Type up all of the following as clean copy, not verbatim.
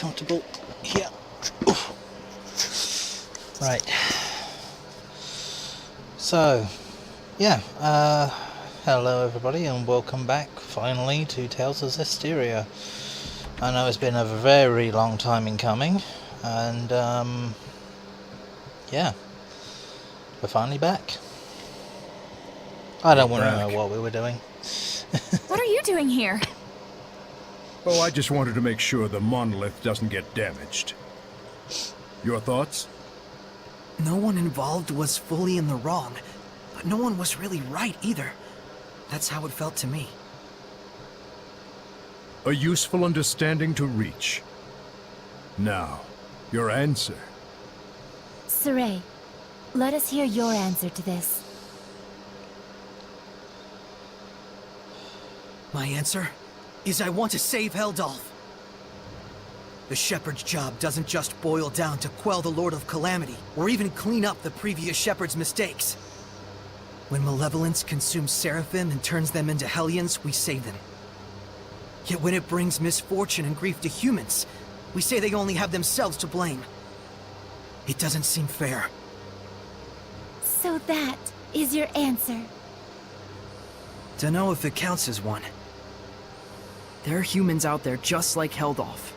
comfortable here. Oof. Right. So, yeah, hello everybody and welcome back finally to Tales of Zestiria. I know it's been a very long time in coming, and yeah, we're finally back. I don't want to know what we were doing. What are you doing here? Oh, I just wanted to make sure the monolith doesn't get damaged. Your thoughts? No one involved was fully in the wrong, but no one was really right either. That's how it felt to me. A useful understanding to reach. Now, your answer. Saray, let us hear your answer to this. My answer is I want to save Heldolf. The Shepherd's job doesn't just boil down to quell the Lord of Calamity, or even clean up the previous Shepherd's mistakes. When malevolence consumes Seraphim and turns them into Hellions, we save them. Yet when it brings misfortune and grief to humans, we say they only have themselves to blame. It doesn't seem fair. So that is your answer. Dunno if it counts as one. There are humans out there just like Heldolf.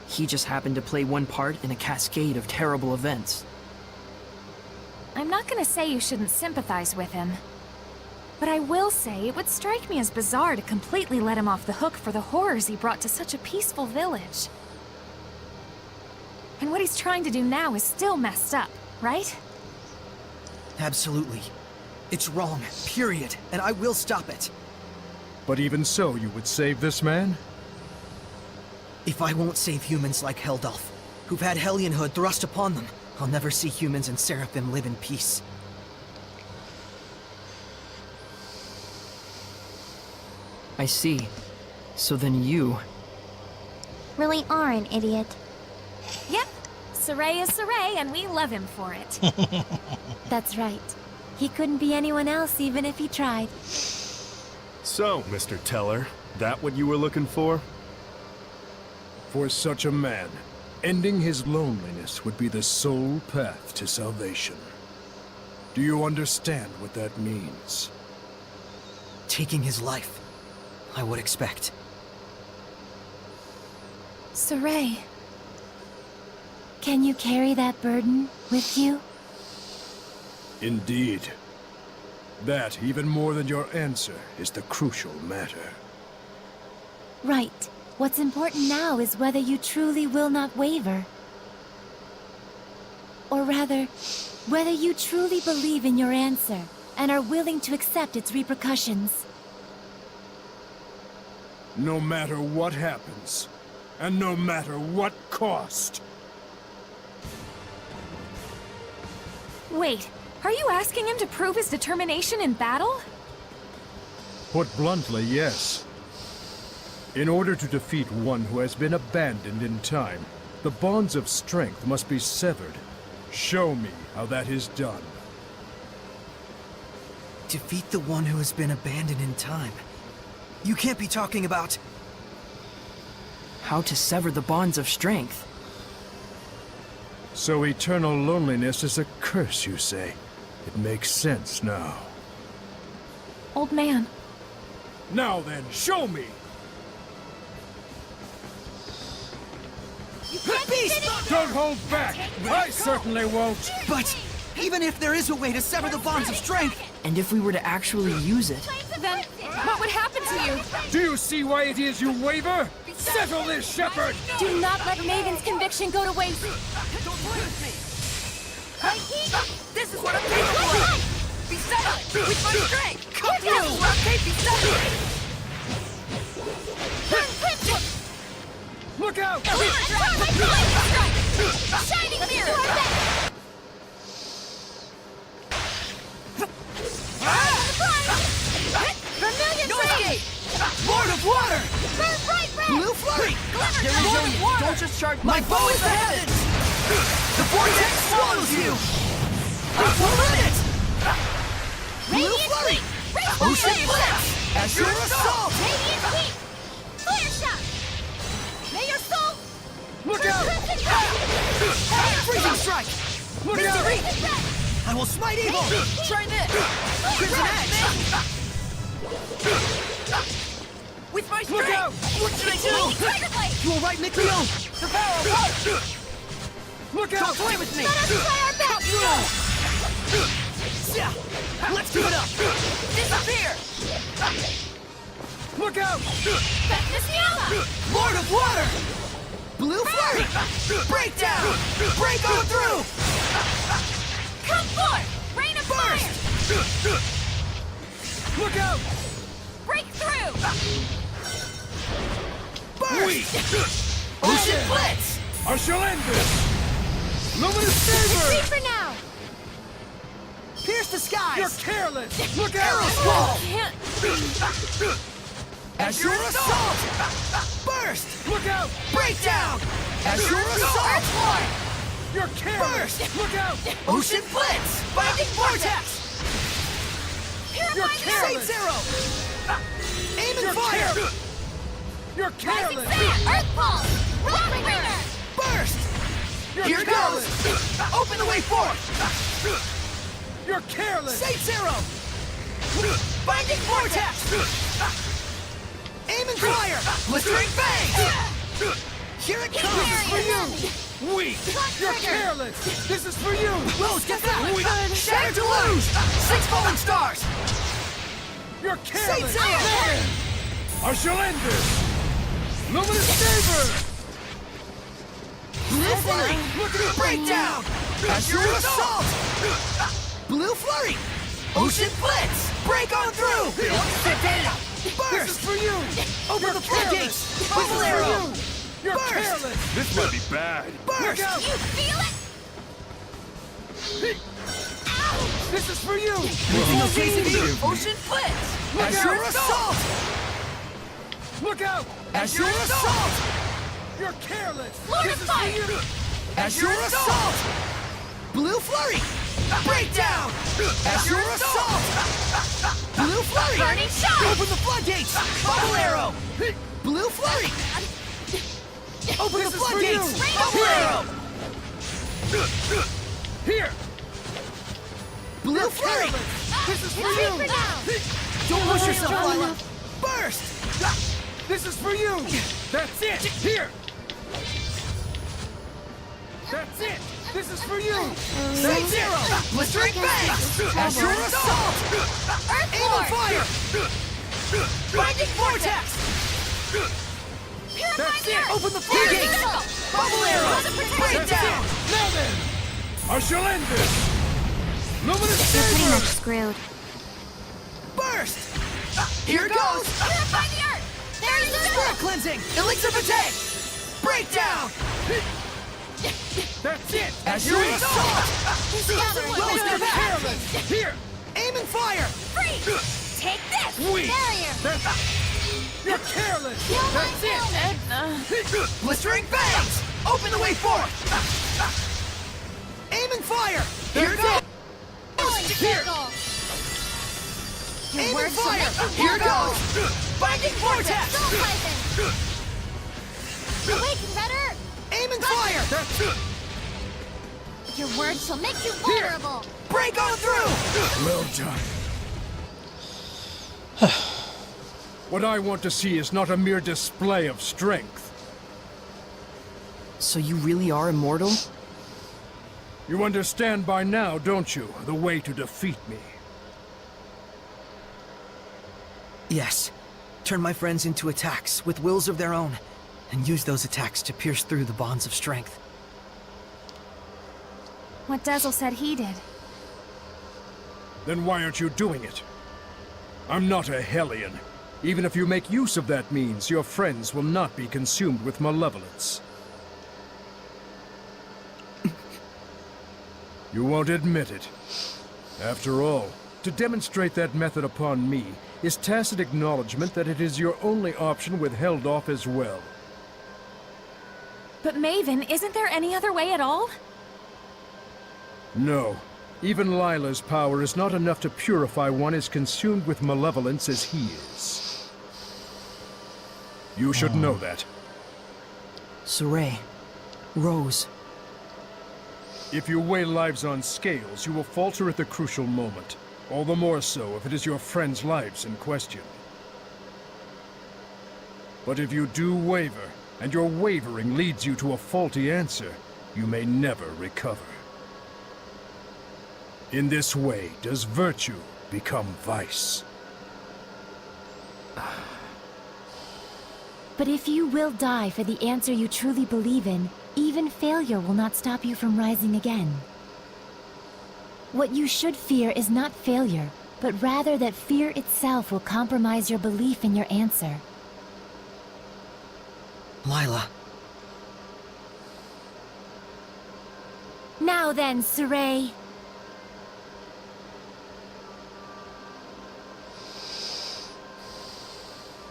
He just happened to play one part in a cascade of terrible events. I'm not gonna say you shouldn't sympathize with him. But I will say it would strike me as bizarre to completely let him off the hook for the horrors he brought to such a peaceful village. And what he's trying to do now is still messed up, right? Absolutely. It's wrong, period, and I will stop it. But even so, you would save this man? If I won't save humans like Heldolf, who've had Hellionhood thrust upon them, I'll never see humans and Seraphim live in peace. I see. So then you... Really are an idiot. Yep. Saray is Saray, and we love him for it. That's right. He couldn't be anyone else even if he tried. So, Mr. Teller, that what you were looking for? For such a man, ending his loneliness would be the sole path to salvation. Do you understand what that means? Taking his life, I would expect. Saray. Can you carry that burden with you? Indeed. That, even more than your answer, is the crucial matter. Right. What's important now is whether you truly will not waver. Or rather, whether you truly believe in your answer and are willing to accept its repercussions. No matter what happens, and no matter what cost. Wait, are you asking him to prove his determination in battle? Put bluntly, yes. In order to defeat one who has been abandoned in time, the bonds of strength must be severed. Show me how that is done. Defeat the one who has been abandoned in time. You can't be talking about... How to sever the bonds of strength. So eternal loneliness is a curse, you say? It makes sense now. Old man. Now then, show me! Don't hold back! I certainly won't! But even if there is a way to sever the bonds of strength... And if we were to actually use it, Then, what would happen to you? Do you see why it is you waver? Settle this, Shepherd! Do not let Maiden's conviction go to waste. This is what I'm capable of! Be settled! With my strength! Come through! This is what I'm capable of! Look out! Shining mirror! Vermilion No flame! escape! Lord of Water! Burn bright red! Blue Flurry! Glimmer There is Lord of no... Water! Don't just charge... My bow is the heavens! The vortex swallows you! Ultimate! Blue Flurry! Ocean Blitz! Azure Assault! Radiant heat! Fire shot! May your soul Look Misty out! Reach! I will smite evil! Try this! Crimson Edge! With my Look strength! out! What should I do? Tiger Blade! You will right Mikleo! The power of light! Look Come out! play with me! Let us try our best! Yeah! Let's give it up! Disappear! Look out! Bethnesniala! Lord of Water! Blue Flurry! Breakdown! Break on through! Come forth! Rain of fire! Look out! Break through! Burst! Ocean Blitz! I shall end this! Luminous Retreat Saber! for now! Pierce the skies! You're careless! Look Arrow out! Squall! Can't... Azure Assault! Burst! Look out! Breakdown! Azure Assault! You're careless! Burst! Look out! Ocean Blitz! Binding Vortex! You're Purify the careless! Saints Arrow! Aim and You're fire! careless! You're Rising careless! Sand! Earth Pulse! Rockbringer! Burst! You're Here it careless! goes! Open the way forth! You're careless! Saints Arrow! Binding Vortex! Aim and fire! Blistering Fang! Here it comes! For you! Weak! You're careless! This is for you! Rose, get that! Shatter to lose! 6 falling stars! You're careless! Saints Arrow! There! I shall end this! Luminous Saber! Blue Flurry! Look at it! Breakdown! Azure Assault! Blue Flurry! Ocean Blitz! Break on through! This is Burst! for you! Open the floodgates! Bubble Arrow! You're Burst! careless! This might be bad. Burst! Look out! You feel it? This is for you! Using a phase of you! Ocean Blitz! Look Azure out! Assault! Look out! Azure Assault! You're careless! Lord This of is Fire! for you! Azure Assault! Blue Flurry! Breakdown! Azure Assault! Blue Flurry! Burning Shot! Open the floodgates! Bubble Arrow! Blue Flurry! Open the This is for floodgates! you. Bubble Arrow! Here! Blue Flurry! This is for Retreat you! for now! Don't push yourself, Lila! Burst! This is for you! That's it! Here! That's it! This is for you! Saints Arrow! Blistering Fang! Azure Assault! Earth Aim and Lord! fire! Binding Vortex! Purify That's the it. Earth! Open the floodgates! Circle! Bubble Arrow! That's Breakdown! it! Now then! I shall end this! Luminous You're pretty much Saber! screwed. Burst! Here goes! Purify the Earth! There you go! Spirit Cleansing! Elixir Fatigue! Breakdown! That's it! Azure Assault! Rose, You're get back! careless! Here! Aim and fire! Free! Take this! Weak! Barrier! You're careless! Kill my That's it! helmet! Blistering Fangs! Open the way forth! Aim and fire! Here goes! Here! Your Aim and words will fire! make you Here vulnerable. goes! Binding Vortex! Soul Siphon! Awaken, Redder! Aim and fire! That's it! Your words shall make you vulnerable! Break on through! Well done. What I want to see is not a mere display of strength. So you really are immortal? You understand by now, don't you, the way to defeat me? Yes. Turn my friends into attacks with wills of their own, and use those attacks to pierce through the bonds of strength. What Dazzle said he did. Then why aren't you doing it? I'm not a Hellion. Even if you make use of that means, your friends will not be consumed with malevolence. You won't admit it. After all, to demonstrate that method upon me is tacit acknowledgement that it is your only option with Heldolf as well. But Maven, isn't there any other way at all? No. Even Lila's power is not enough to purify one as consumed with malevolence as he is. You should know that. Saray. Rose. If you weigh lives on scales, you will falter at the crucial moment. All the more so if it is your friends' lives in question. But if you do waver, and your wavering leads you to a faulty answer, you may never recover. In this way does virtue become vice. But if you will die for the answer you truly believe in, even failure will not stop you from rising again. What you should fear is not failure, but rather that fear itself will compromise your belief in your answer. Lila. Now then, Saray.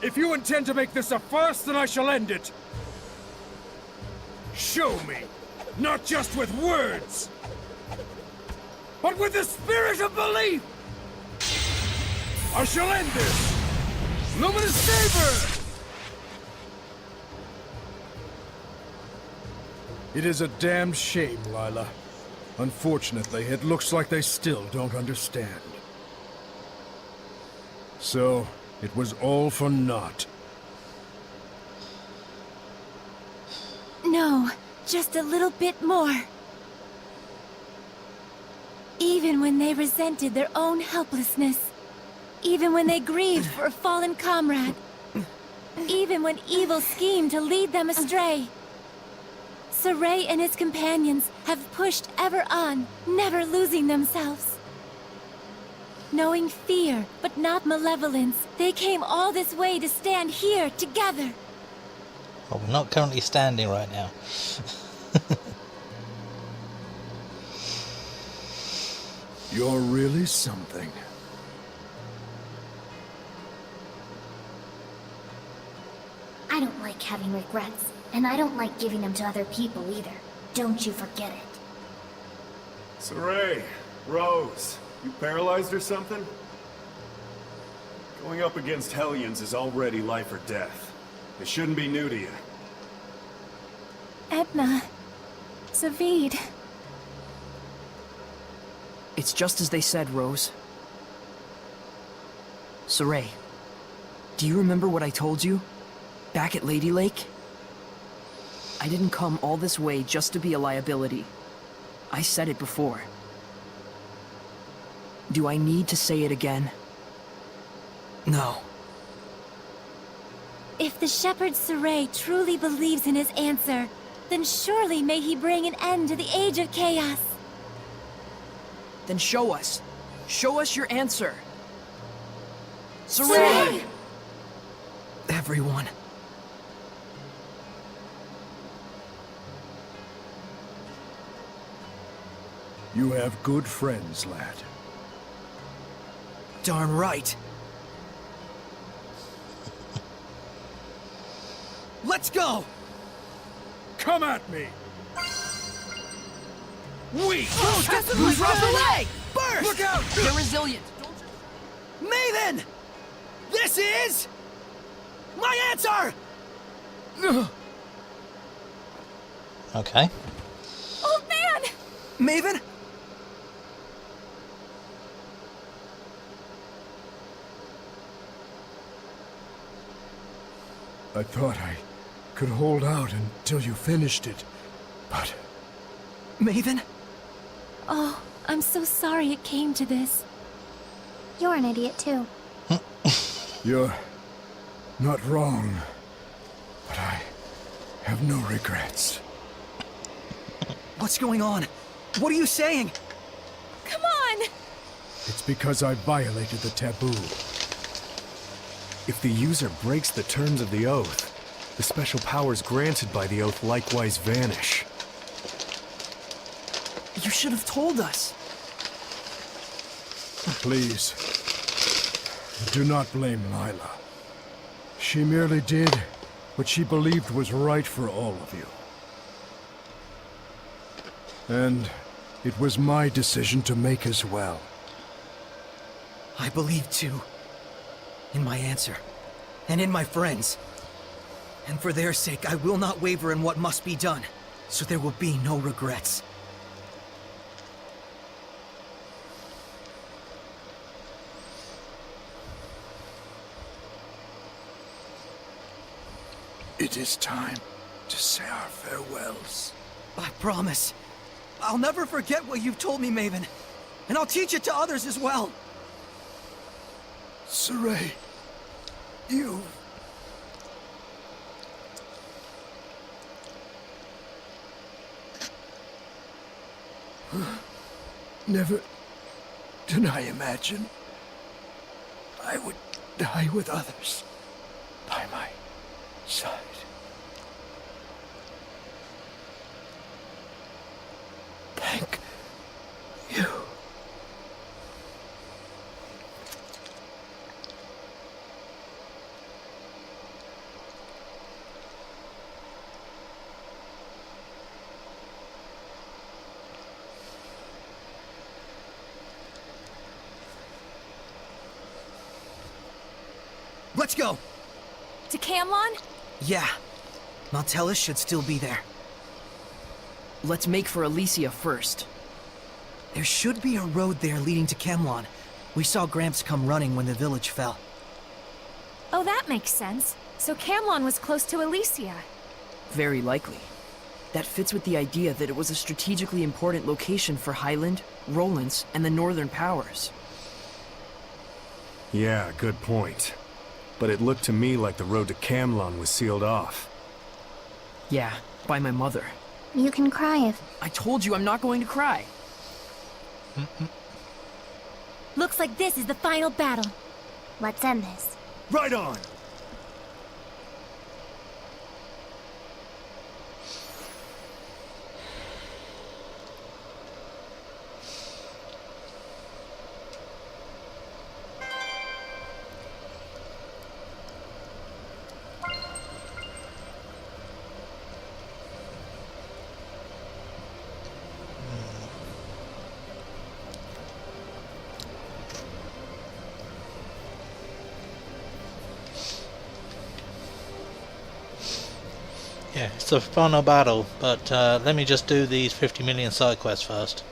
If you intend to make this a farce, then I shall end it. Show me, not just with words, but with the spirit of belief! I shall end this! Luminous Saber! It is a damned shame, Lila. Unfortunately, it looks like they still don't understand. So, it was all for naught. No, just a little bit more. Even when they resented their own helplessness. Even when they grieved for a fallen comrade. Even when evil schemed to lead them astray. Saray and his companions have pushed ever on, never losing themselves. Knowing fear, but not malevolence, they came all this way to stand here together. Well, we're not currently standing right now. You're really something. I don't like having regrets, and I don't like giving them to other people either. Don't you forget it. Saray, Rose, you paralyzed or something? Going up against Hellions is already life or death. It shouldn't be new to you. Edna. Zaveid. It's just as they said, Rose. Saray, do you remember what I told you? Back at Lady Lake? I didn't come all this way just to be a liability. I said it before. Do I need to say it again? No. If the shepherd Saray truly believes in his answer, then surely may he bring an end to the Age of Chaos. Then show us. Show us your answer. Saray! Everyone. You have good friends, lad. Darn right. Let's go! Come at me! Who's away? Burst! Look out! They're resilient. Maven! This is... my answer! Okay. Old man! Maven? I thought I could hold out until you finished it, but... Maven? Oh, I'm so sorry it came to this. You're an idiot too. You're not wrong, but I have no regrets. What's going on? What are you saying? Come on! It's because I violated the taboo. If the user breaks the terms of the oath, the special powers granted by the oath likewise vanish. You should have told us. Please, do not blame Lila. She merely did what she believed was right for all of you. And it was my decision to make as well. I believe too. In my answer. And in my friends. And for their sake, I will not waver in what must be done. So there will be no regrets. It is time to say our farewells. I promise. I'll never forget what you've told me, Maven. And I'll teach it to others as well. Saray, you... Never did I imagine I would die with others by my side. Thank you. Let's go! To Camlon? Yeah. Montelis should still be there. Let's make for Elysia first. There should be a road there leading to Camlon. We saw Gramps come running when the village fell. Oh, that makes sense. So Camlon was close to Elysia. Very likely. That fits with the idea that it was a strategically important location for Highland, Rollins, and the Northern Powers. Yeah, good point. But it looked to me like the road to Camlon was sealed off. Yeah, by my mother. You can cry if... I told you I'm not going to cry. Looks like this is the final battle. Let's end this. Right on! Yeah, it's the final battle, but let me just do these 50 million side quests first.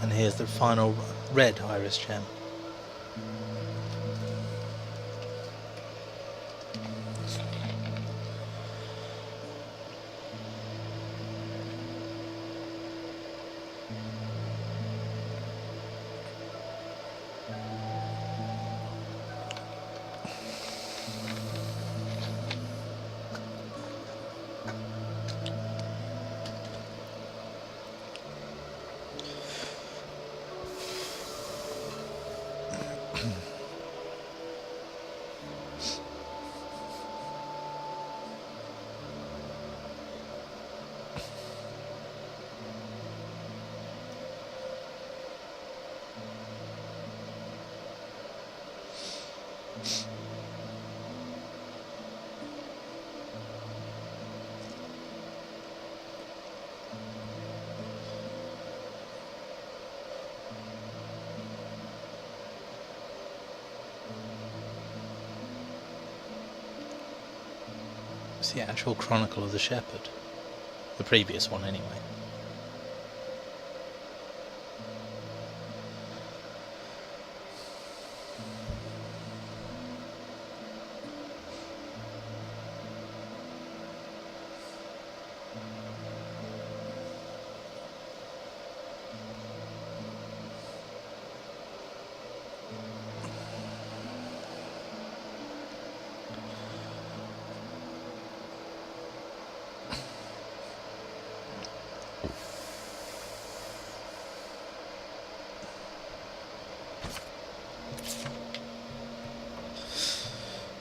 And here's the final red iris gem. It's the actual Chronicle of the Shepherd. The previous one, anyway.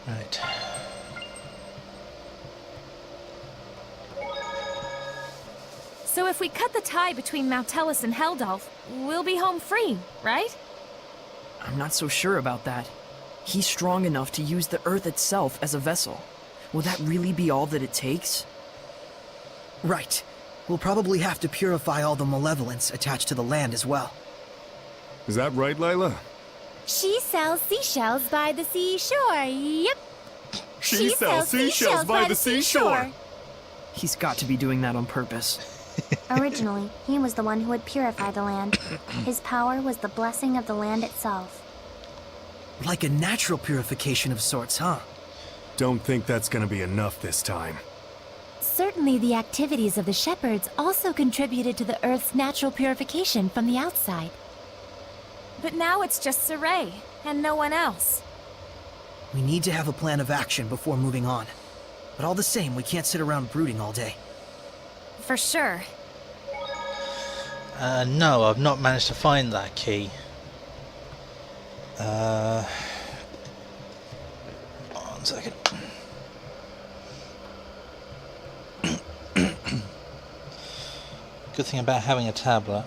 Right. So if we cut the tie between Mautellus and Heldalf, we'll be home free, right? I'm not so sure about that. He's strong enough to use the Earth itself as a vessel. Will that really be all that it takes? Right. We'll probably have to purify all the malevolence attached to the land as well. Is that right, Layla? She sells seashells by the seashore. Yep. She sells seashells by the seashore. He's got to be doing that on purpose. Originally, he was the one who would purify the land. His power was the blessing of the land itself. Like a natural purification of sorts, huh? Don't think that's gonna be enough this time. Certainly the activities of the shepherds also contributed to the Earth's natural purification from the outside. But now it's just Saray, and no one else. We need to have a plan of action before moving on. But all the same, we can't sit around brooding all day. For sure. No, I've not managed to find that key. One second. Good thing about having a tablet.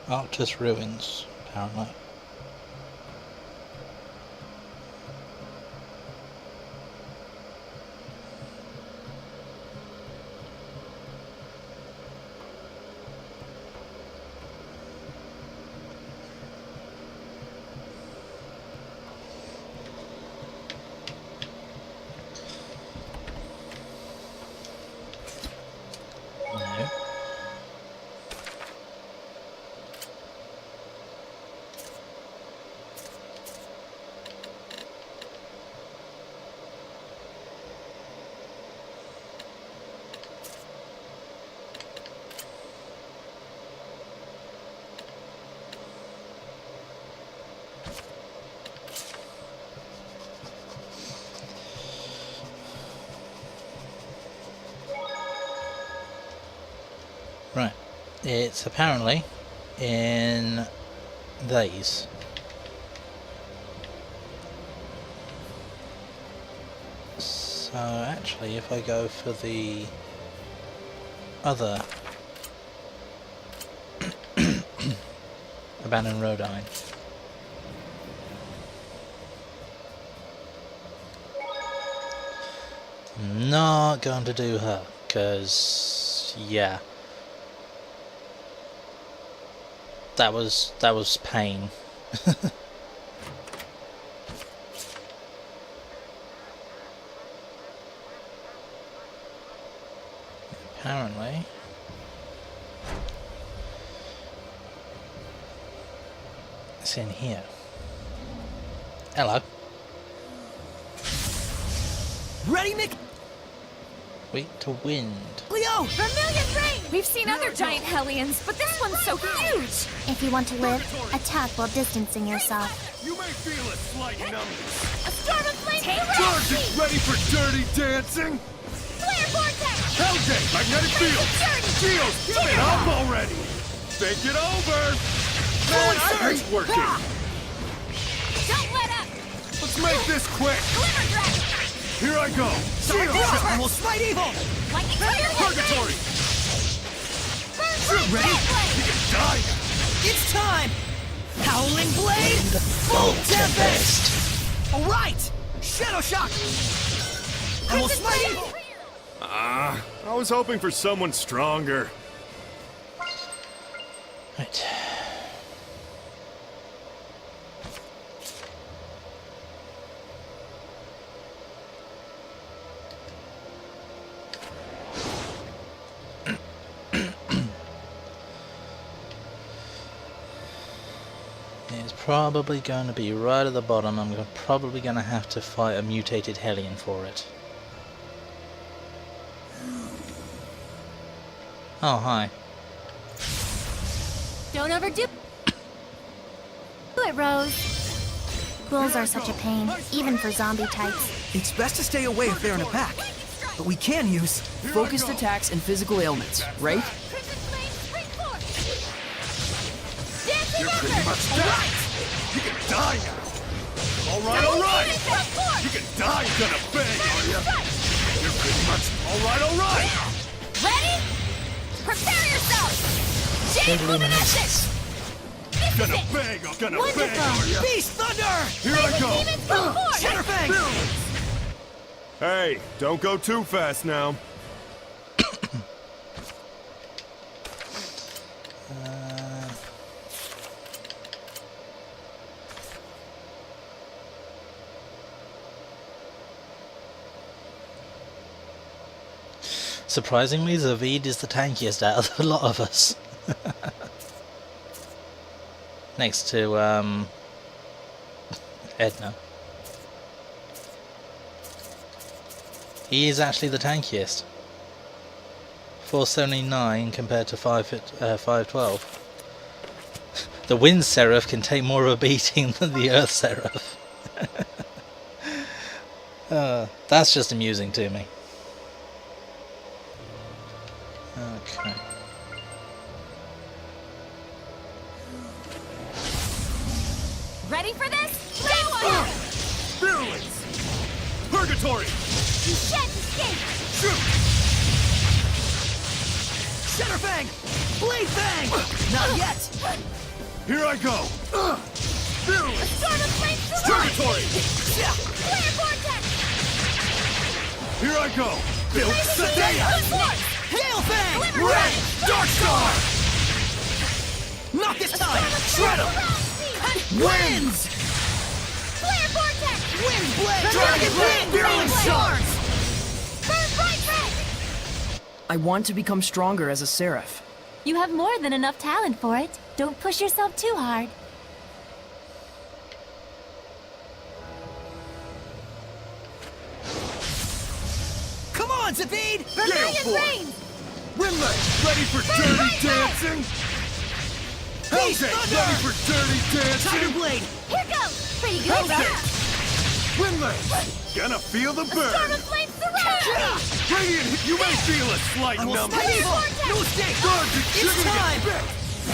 Arctus ruins, apparently. No. Right, it's apparently in these. So actually, if I go for the other abandoned Rodine, not going to do her, because yeah. That was pain. Apparently. It's in here. Hello. Ready, Nick? Wait to wind. Leo! Vermilion Rain! We've seen other giant Hellions, but this one's so huge! If you want to live, attack while distancing yourself. You may feel a slight numbness. A storm of flame! Target ready for dirty dancing? Flare Vortex! Hellgate, magnetic field! Shields, give it up already! Think it over! Man, I hate working! Don't let up! Let's make this quick! Glimmer Dragon! Here I go! Shield! I will smite evil! Lightning Fire! Purgatory! Burn Ready? You can die! It's time! Howling Blade! Full Tempest! Alright! Shadow Shock! I will smite evil! I was hoping for someone stronger. Right. It's probably going to be right at the bottom. I'm probably going to have to fight a mutated Hellion for it. Oh, hi. Don't overdo it, Rose. Ghouls are such a pain, even for zombie types. It's best to stay away if they're in a pack. But we can use... Focused attacks and physical ailments, right? You're pretty much dead. You can die now. All right. You can die, gonna bang, are ya? You're pretty much all right. Ready? Prepare yourself! Jade Luminescence! Gonna bang, are ya? Beast Thunder! Here I go. Shatterfang! Hey, don't go too fast now. Surprisingly, Zavid is the tankiest out of a lot of us. Next to, Edna. He is actually the tankiest. 479 compared to 512. The Wind Seraph can take more of a beating than the Earth Seraph. That's just amusing to me. Okay. Ready for this? Virulence! Purgatory! You shan't escape! Shoot! Shatterfang! Blade Fang! Not yet! Here I go! Virulence! Storm of Flame Surround! Purgatory! Flare Vortex! Here I go! Zestiria! Gale Fang! Red! Dark Star! Not this time! Shred him! Winds! Flare Vortex! Wind Blade! Dragon Blade! Virulent Shards! Burn Bright Red! I want to become stronger as a Seraph. You have more than enough talent for it. Don't push yourself too hard. Come on, Zavid! Gale Force! Windless! Ready for dirty dancing? Hellgate! Ready for dirty Tiger dancing? Blade! Here goes! Pretty good, Hellgate! Windless! Gonna feel the Storm burn! of Flame Surround! Radiant, you may feel a slight I will numbness. stay evil! No escape! Guard, you're It's gonna time! get bit.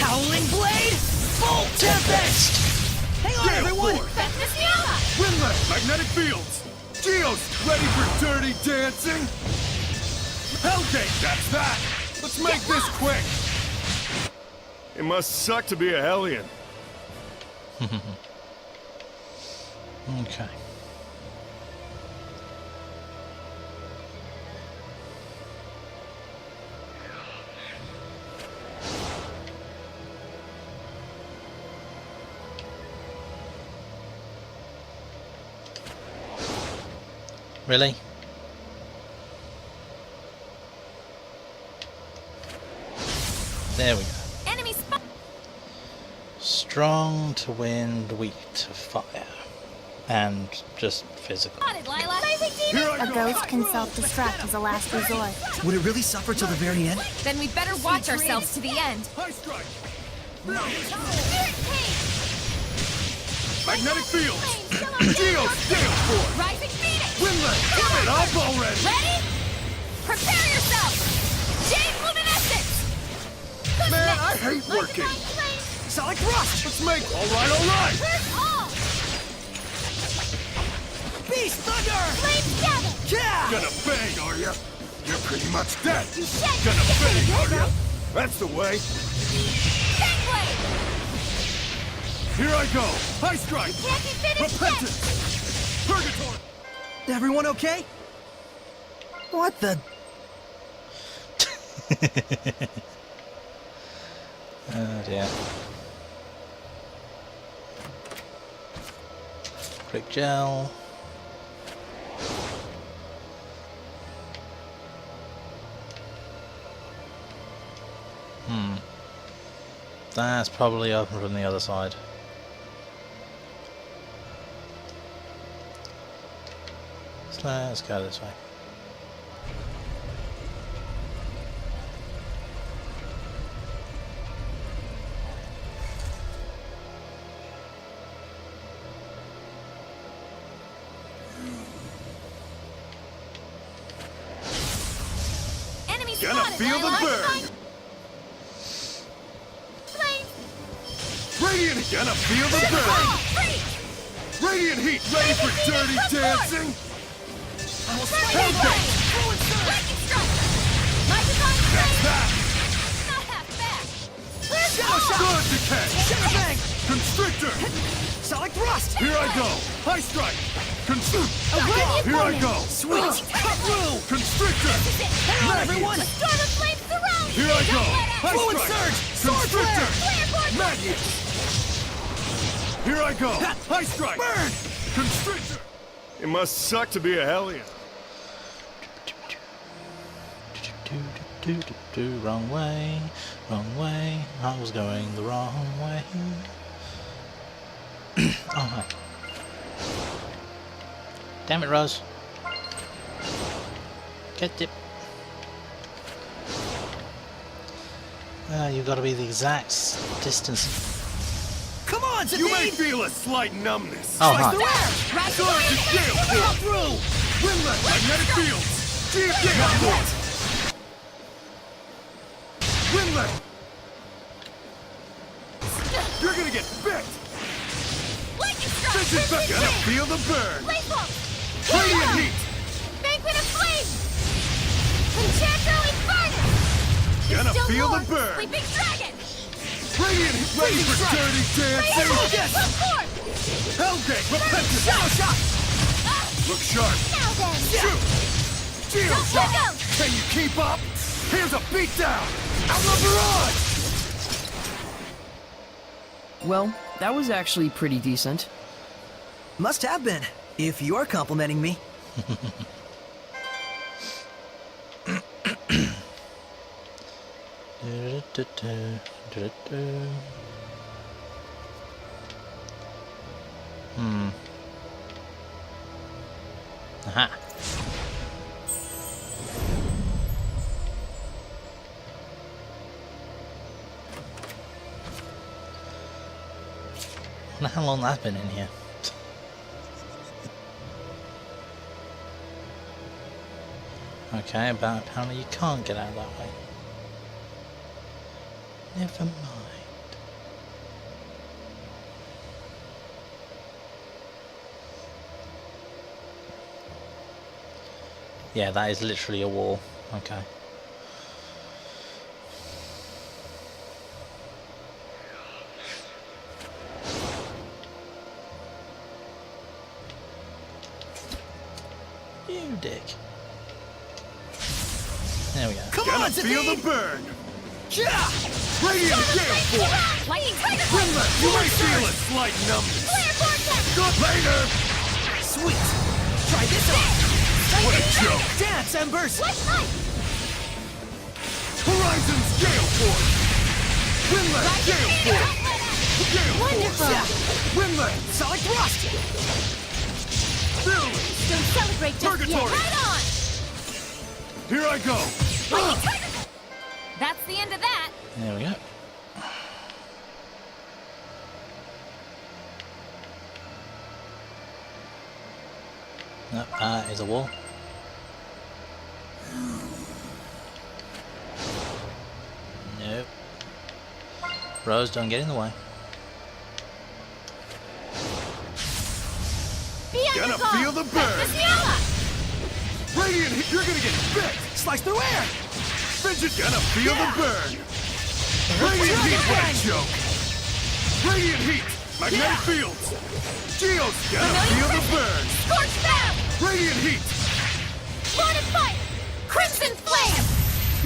Howling Blade! Bolt Tempest! Hang on, Gale everyone! Force! Festus Yama! Windless! Magnetic fields! Geos! Ready for dirty dancing? Hellgate, that's that! Let's make this quick! It must suck to be a Hellion. Okay. Really? There we go. Enemy spot! Strong to wind, weak to fire. And just physical. Spotted, Lila! Here I A go! ghost can self-destruct as a last resort. Would it really suffer till the very end? Then we'd better watch ourselves to the end. High strike! Spirit Cage! Magnetic fields! Geos! Gale Force! Rising Phoenix! Windless! Give it up already! Ready? Prepare yourself! Jade Luminescence! Who's Man, next? I hate working! Sonic Thrust! Let's make alright! Where's all? Beast Thunder! Flame Dabble! Yeah! Gonna bang, are ya? You're pretty much dead! You shan't Gonna escape! bang, are ya? That's the way! Bang Blade! Here I go! High strike! Can't be finished yet! Repentance! Purgatory! Everyone okay? What the... Oh dear. Quick gel. That's probably open from the other side. So let's go this way. Enemy Gonna spotted! feel the burn! Radiant! Gonna feel the burn! Radiant heat ready for dirty dancing! Hellgate! Lightning strike! My divine That's flame! that! Not half bad! Sword decay! Bang! Constrictor! Sonic thrust! Here I go! High strike! Constrict! Away! Here I go! Sweet! Cut through! Constrictor! Hang on, everyone! Storm of flame surrounds Here you! I go! Don't let out! High Fluid strike! surge! Sword Constrictor! Flare Magnet! Here I go! High strike! Burn! Constrictor! It must suck to be a Hellion. Wrong way, wrong way. I was going the wrong way. Oh, hi. Damn it, Rose. Get it. You've got to be the exact distance. Come on, You may Zadine! feel a slight numbness. Oh, Slice the hi. air! Sword to scale Cut force! through! Windlet! Magnetic fields! Gale force! Windlet! You're gonna get bit! Lightning strike! This is Crimson gonna flame! feel the burn! Flame bolt! Radiant heat! Banquet of flame! Enchanto Inferno! Gonna Still feel more! the burn! Sleeping dragon! Radiant heat ready for dirty dancing! Yes! Come forth! Hellgate! Repentance! Shadow shot! Look sharp! Now then! Shoot! Geo Don't shot! let go! Can you keep up? Here's a beatdown! Outlaw barrage! Well, that was actually pretty decent. Must have been, if you're complimenting me. Aha. I wonder how long that's been in here. Okay, but apparently you can't get out that way. Never mind. Yeah, that is literally a wall. Okay. You dick. There we go. Come Gonna on, feel the Zadine! burn! Yeah! Radiant gale force! Lightning tiger! Windlet! You may feel a slight numbness! Flare vortex! Good later! Sweet! Try this on! What a joke! Dance, Embers! What's light? Horizon's gale force! Windlet! Gale force! Gale force! Wonderful! Windlet! Sonic thrust! Brilliant! Don't celebrate just yet. Purgatory! Right on! Here I go! Lightning tiger! That's the end of that. There we go. Nope, that is a wall. Nope. Rose, don't get in the way. Gonna feel the burn! Radiant heat! You're gonna get bit! Slice through air! Fidget! Gonna feel the burn! Radiant heat! What a joke! Radiant heat! Magnetic fields! Geo's gonna feel the burn! Scorch bound! Radiant heat! Lord of fire! Crimson flame!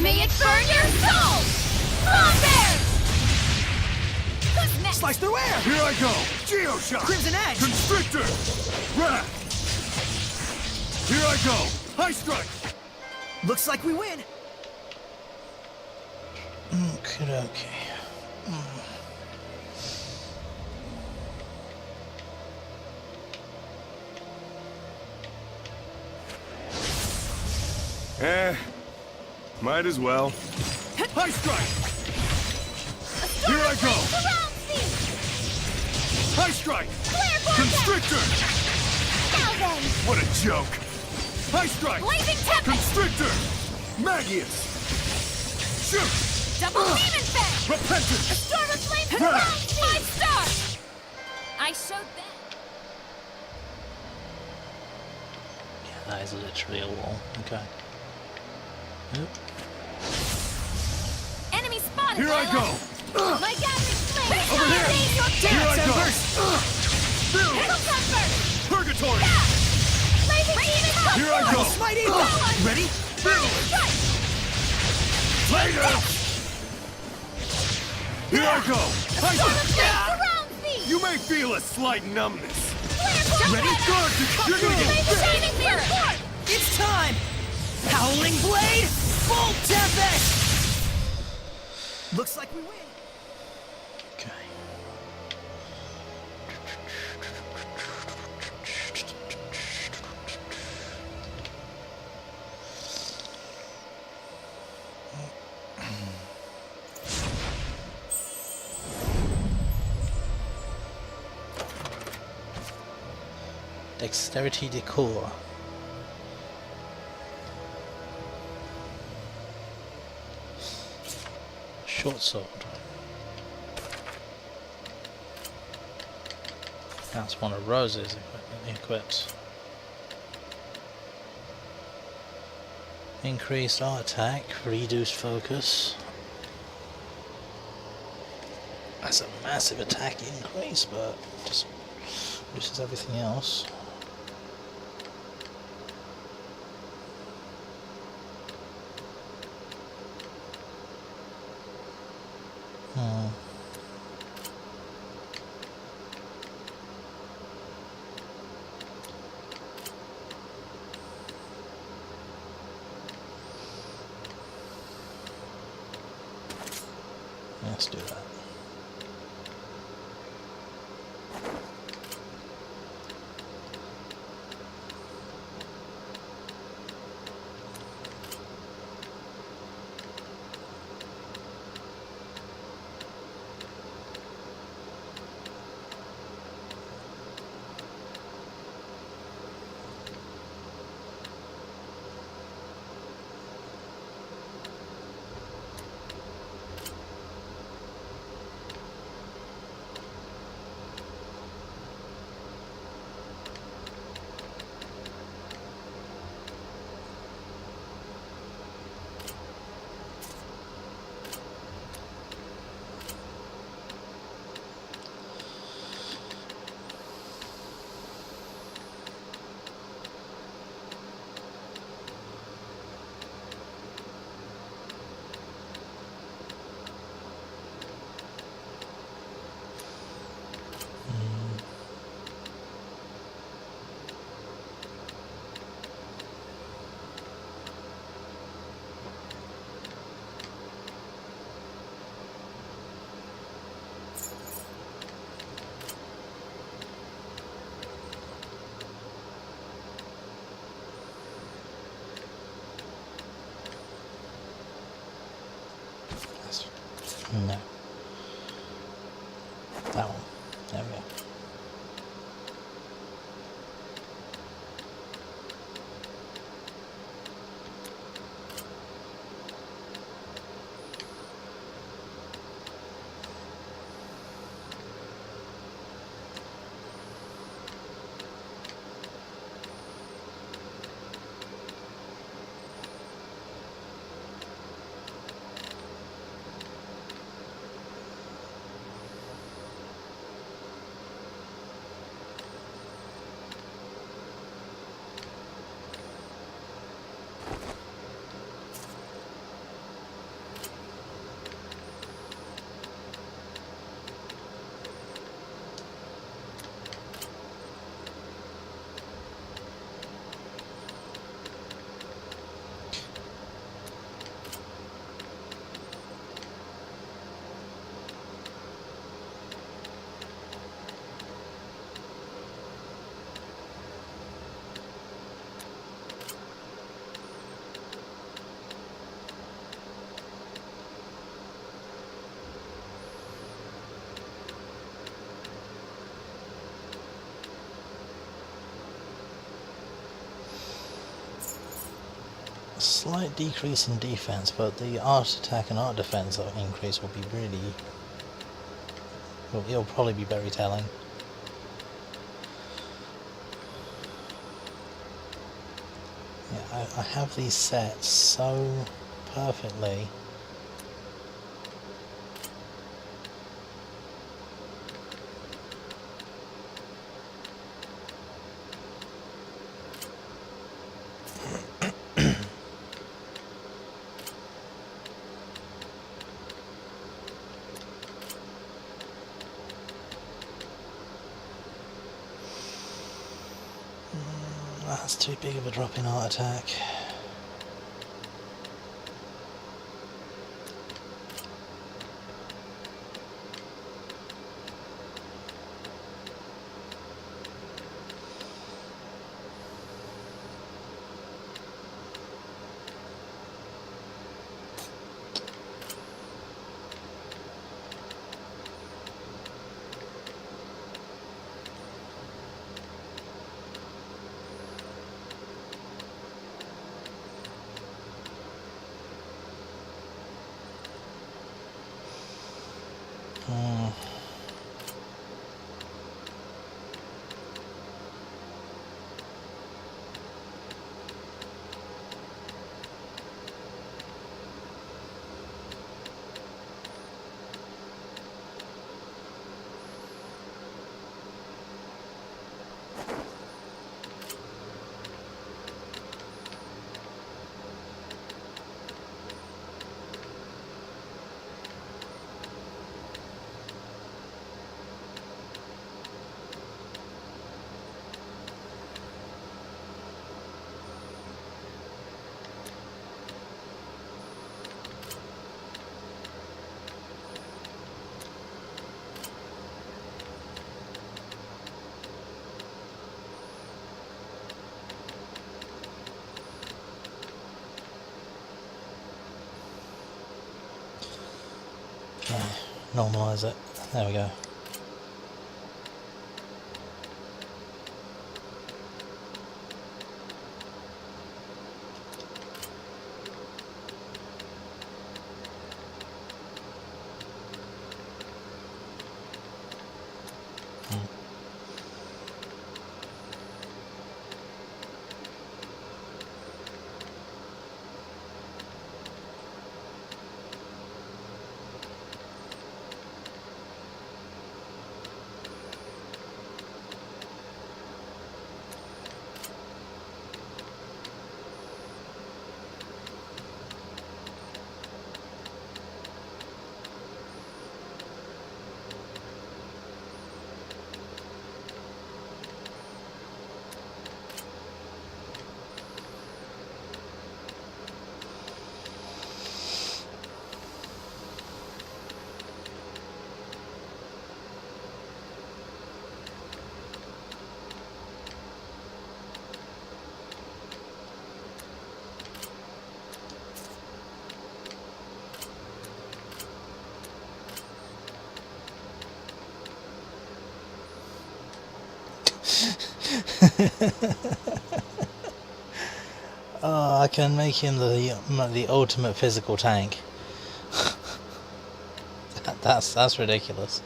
May it burn your soul! Long bears! Who's next? Slice through air! Here I go! Geo shot! Crimson edge! Constrictor! Wrath! Here I go! High strike! Looks like we win! Okay. Might as well. High strike! Here I go! Surround me! High strike! Flare vortex! Constrictor! Now then! What a joke! High strike! Blazing Tempest! Constrictor! Magius! Shoot! Double Demon Fang! Repentance! Storm of Flame Right. Surrounds 5 stars! I showed them. Yeah, that is literally a wall. Okay. Oop. Enemy spotted! Here I Lila. go! My gathering flame! Over here! Here I go! Feel it! Pickle Comfort! Purgatory! Blazing Demon Comfort! Here I go! Mighty! Ready? Feel it! Later! Here I go! Storm of Flame surrounds me! You may feel a slight numbness. Ready? Guard! You're gonna get bit! Shining Mirror! It's time! Howling Blade! Full Tempest! Looks like we win. Okay. Dexterity decor. Short sword. That's one of Rose's equipment equipped. Increased art attack, reduced focus. That's a massive attack increase, but just reduces everything else. Let's do that. No. That one. There we go. A slight decrease in defense, but the art attack and art defense increase will be really... well, it'll probably be very telling. Yeah, I have these set so perfectly. That's too big of a drop in art attack. Normalise it. There we go. Oh, I can make him the ultimate physical tank. That's ridiculous.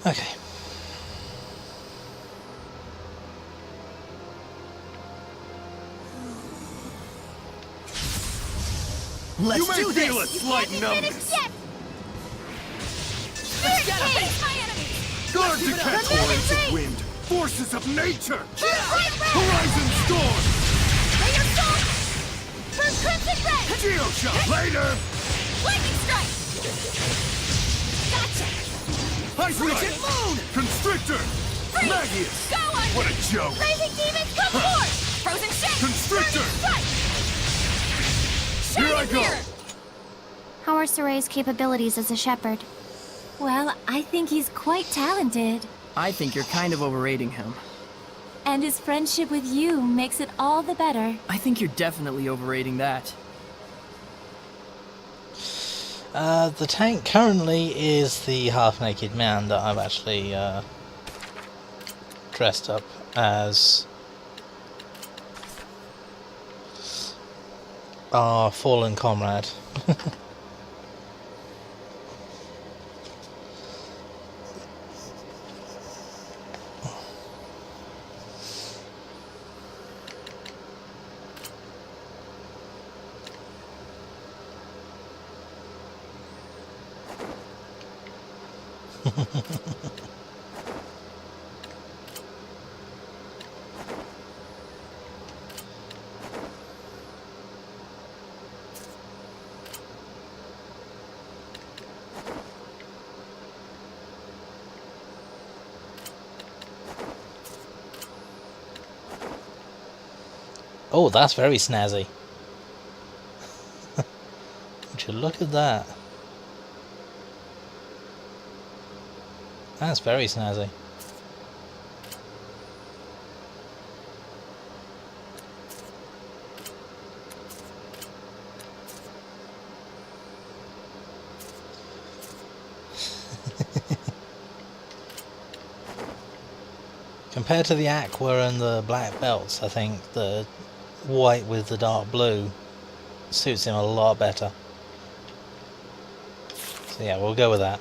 Okay. Let's You do may this! feel a slight numbness. Let's get him! Face my enemy! Guard the cat torrents of wind, forces of nature. Horizon storm. Lay your soul! For Crimson Red! Geoshock later. Lightning strike! Gotcha! Ice Frigid Knight. Moon! Constrictor. Freeze! Magius. Go on! What a joke. Blazing demons, come forth! Frozen shake! Constrictor. Burning strike! Here I go. How are Soray's capabilities as a shepherd? Well, I think he's quite talented. I think you're kind of overrating him. And his friendship with you makes it all the better. I think you're definitely overrating that. The tank currently is the half-naked man that I've actually dressed up as our fallen comrade. Oh, that's very snazzy. Would you look at that? That's very snazzy. Compared to the aqua and the black belts, I think the white with the dark blue suits him a lot better. So yeah, we'll go with that.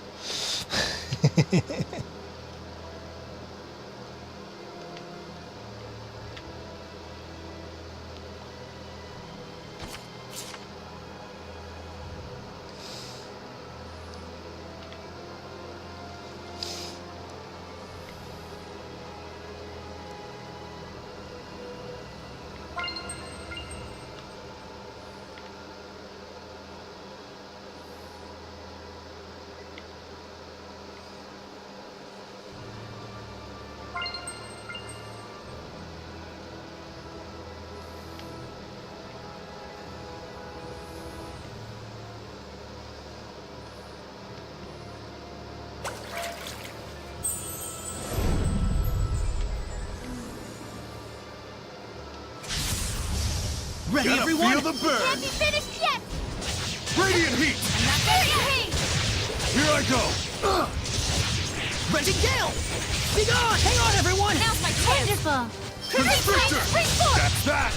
Ready, Gonna everyone? feel the burn. Can't be finished yet! Radiant heat. Not there yet! Here I go. Ready, Gale! Be gone! Hang on, everyone! Now's my chance! Wonderful! Constrictor. Spring forth! That's that.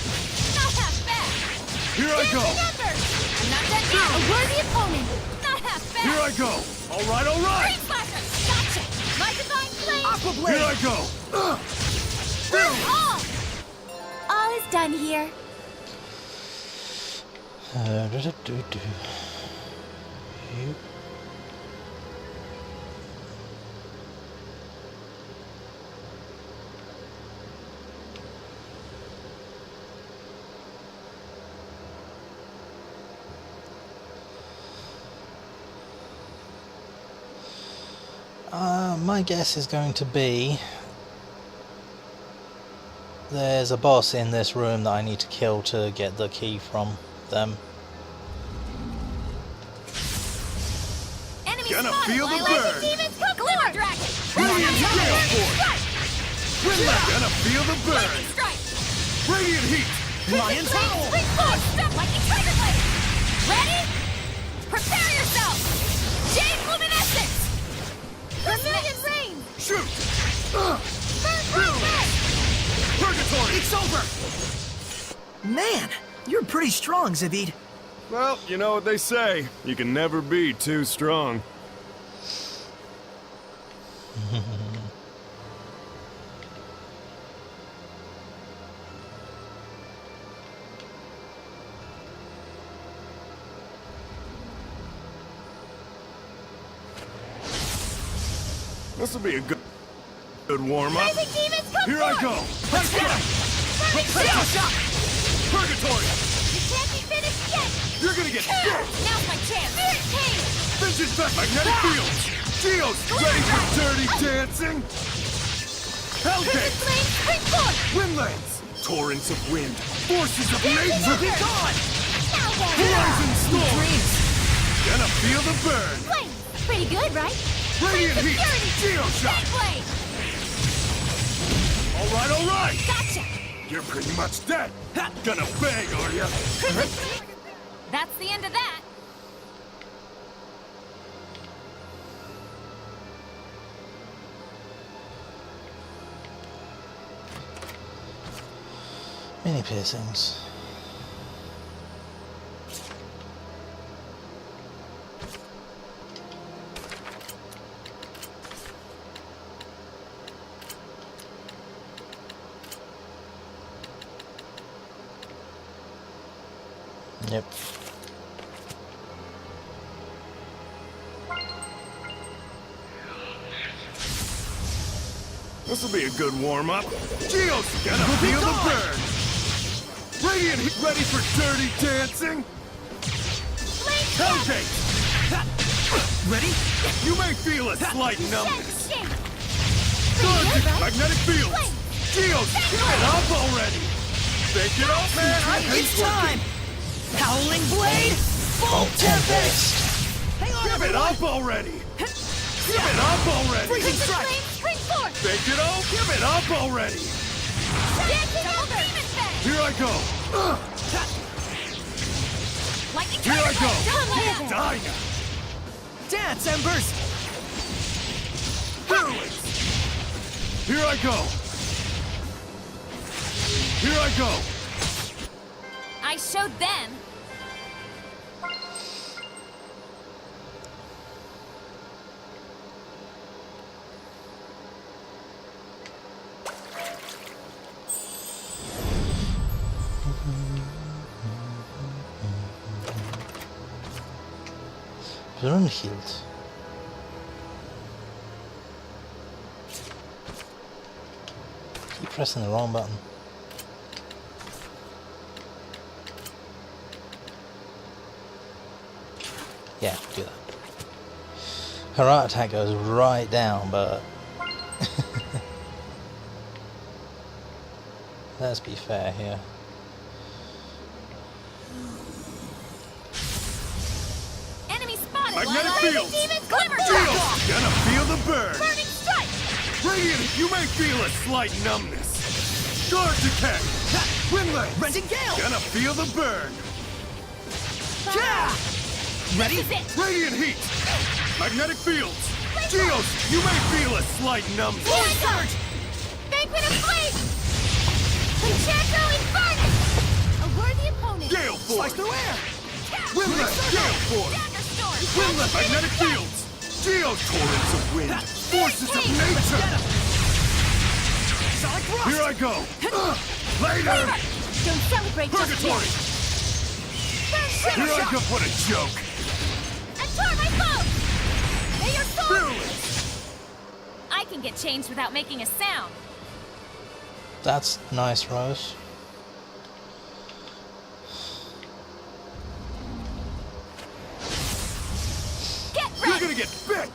Not half bad! Here I go. Dancing embers! I'm not done yet! A worthy opponent! Not half bad! Here I go. All right, all right. Green Slasher! Gotcha! My divine flame! Aqua Here I Blade! go. All! All is done here. You. My guess is going to be there's a boss in this room that I need to kill to get the key from them. Enemy Gonna spotted! feel the Blazing burn. demons, come Glimmer Dragon! Radiant Gale Force. Strike! Gonna feel the burn. Lightning Strike! Radiant heat. Lion Howl! Spring forth! Step like a Tiger Blade! Ready? Prepare yourself! Jade Luminescence! Vermilion Rain! Shoot. Burn! Purgatory. It's over! Man, you're pretty strong, Zavid. Well, you know what they say. You can never be too strong. This'll be a good warm-up. Here I go! Let's get him! Shadow Shock! Purgatory! You can't be finished yet! You're gonna get bit! Now's my chance! Spirit Cage! Vengeance back! Magnetic fields! Geos, ready for dirty dancing? Hellgate! Flame Springboard! Windlands! Torrents of wind! Forces of nature! Be gone! Now then! Horizon storm! Dreams! Gonna feel the burn! Flame! Pretty good, right? Radiant heat! Geoshock! Blade! All right! Gotcha! You're pretty much dead! Gonna beg, are ya? That's the end of that. Mini piercings. Yep. This'll be a good warm-up. Geos, gonna feel the burn! Radiant heat ready for dirty dancing? Hellgate! Ready? You may feel a slight numbness. Good, right? Magnetic fields! Geos, give it up already! Take it off, man! I hate It's time! Howling Blade! Full Tempest! Hang on, Give it everyone! up already! Give it up already! Freezing Strike! Springboard! Take it off! Give it up already! Dancing Elder! Demon Fang! Here I go! Lightning Here I go! Come on. Die now! Dance, Embers! Virulence! Here I go! Here I go! I showed them. They're unhealed. Keep pressing the wrong button. Yeah, do that. Her art attack goes right down, but let's be fair here. Enemy spotted. Magnetic fields! Glimmer Geos, gonna feel the burn! Burning strike. Radiant, you may feel a slight numbness. Guard decay! Windlands! Rending Gale! Gonna feel the burn! Yeah! Ready? This is it. Radiant heat! Magnetic fields! Geos, you may feel a slight numbness. Void Surge! Banquet of Flame! Concerto Infernus! A worthy opponent! Gale Slice force! through air! Windlands! Gale force! Dagger storm. Windlands! Magnetic fields! Geos! Torrents of wind! Forces of nature! Sonic Thrust! Here I go! Later! Don't celebrate Purgatory! just Here yet! I go! What a joke! And toward my foe! May your soul... Virulence! I can get changed without making a sound. That's nice, Rose. Get You're ready. gonna get bit!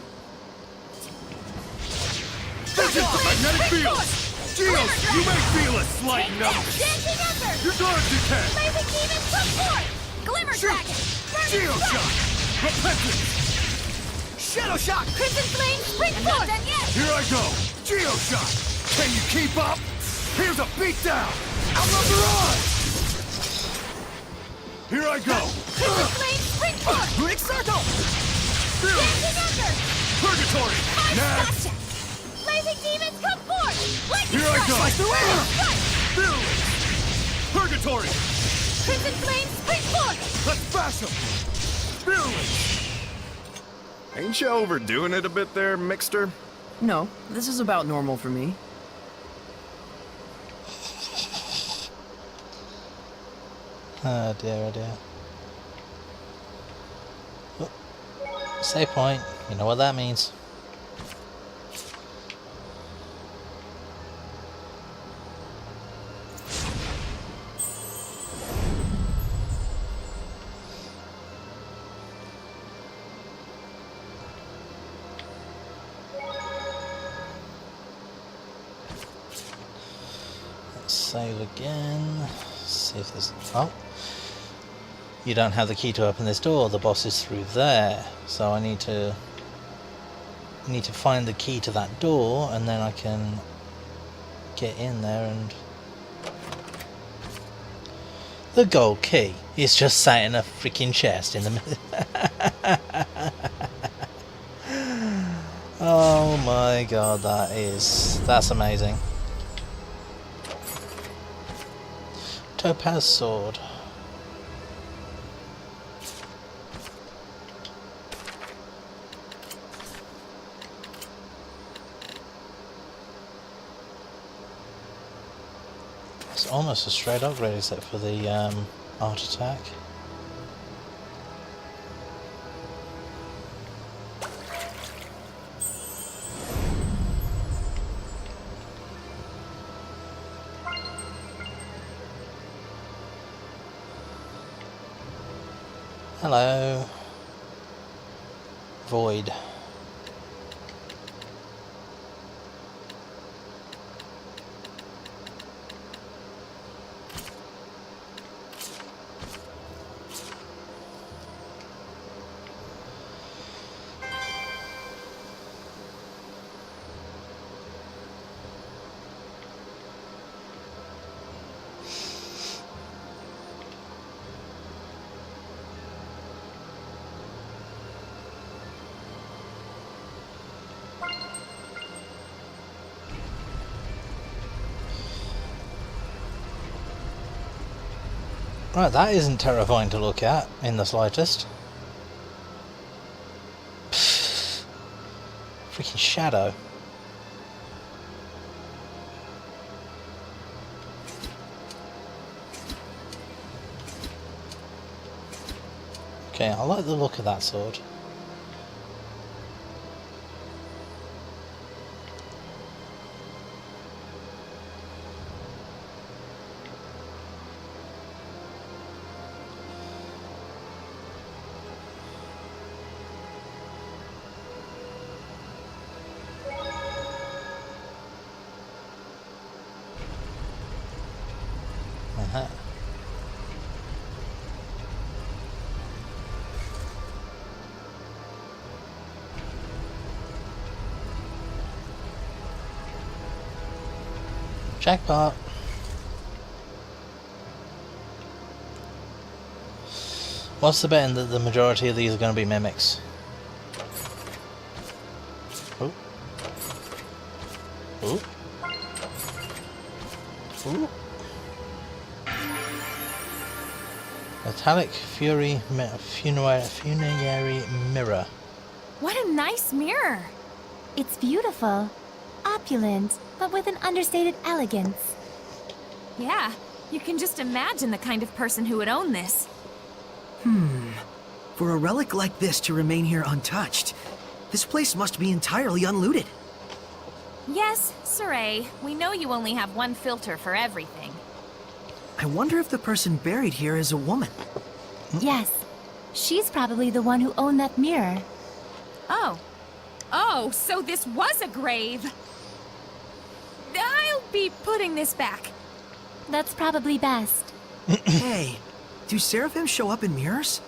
Vengeance of magnetic fields! Geos, you may feel a slight numbness. Dancing Ember! Your guard decay! Blazing Demons come forth! Glimmer Shoot! dragon. Geoshock! Repentance! Shadow Shock! Crimson Flame I'm not Springboard! done yet. Here I go! Geoshock! Can you keep up? Here's a beatdown! Outrunner on! Here I go! Crimson Flame Springboard! Runic Circle! Virulence! Dancing Ember! Purgatory! Next! Gotcha! Blazing Demons come forth! Lightning Here I go! Slice through air! Strike! Virulence! Purgatory! Crimson Flame Springboard! Let's bash him! Virulence! Ain't you overdoing it a bit there, Mixter? No, this is about normal for me. Oh dear, oh dear. Oh, save point. You know what that means. Let's save again. See if there's... Oh! You don't have the key to open this door. The boss is through there. So I need to find the key to that door, and then I can get in there and... The gold key is just sat in a freaking chest in the middle. Oh my god, that's amazing. Topaz sword. It's almost a straight upgrade except for the art attack. Hello. Void. Right, that isn't terrifying to look at in the slightest. Pfft. Freaking shadow. Okay, I like the look of that sword. Uh-huh. Jackpot. What's the betting that the majority of these are going to be mimics? Ooh. Ooh. Ooh. Metallic funerary mirror. What a nice mirror! It's beautiful, opulent, but with an understated elegance. Yeah, you can just imagine the kind of person who would own this. For a relic like this to remain here untouched, this place must be entirely unlooted. Yes, Saray, we know you only have one filter for everything. I wonder if the person buried here is a woman. Yes, she's probably the one who owned that mirror. Oh. Oh, so this was a grave. I'll be putting this back. That's probably best. Hey, do seraphim show up in mirrors?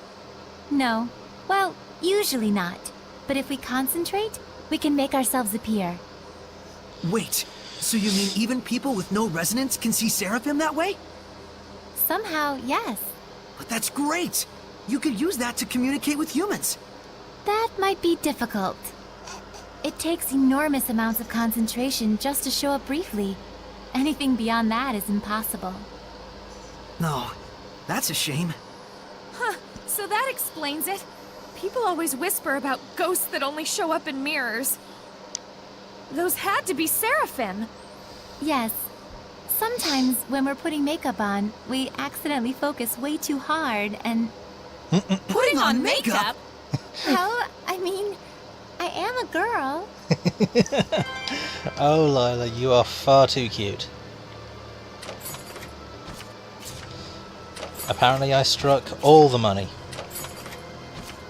No. Well, usually not. But if we concentrate, we can make ourselves appear. Wait, so you mean even people with no resonance can see seraphim that way? Somehow, yes. But that's great! You could use that to communicate with humans. That might be difficult. It takes enormous amounts of concentration just to show up briefly. Anything beyond that is impossible. No, that's a shame. Huh, so that explains it. People always whisper about ghosts that only show up in mirrors. Those had to be Seraphim. Yes. Sometimes when we're putting makeup on, we accidentally focus way too hard and... Putting on makeup? Well, I mean, I am a girl. Oh, Lila, you are far too cute. Apparently I struck all the money.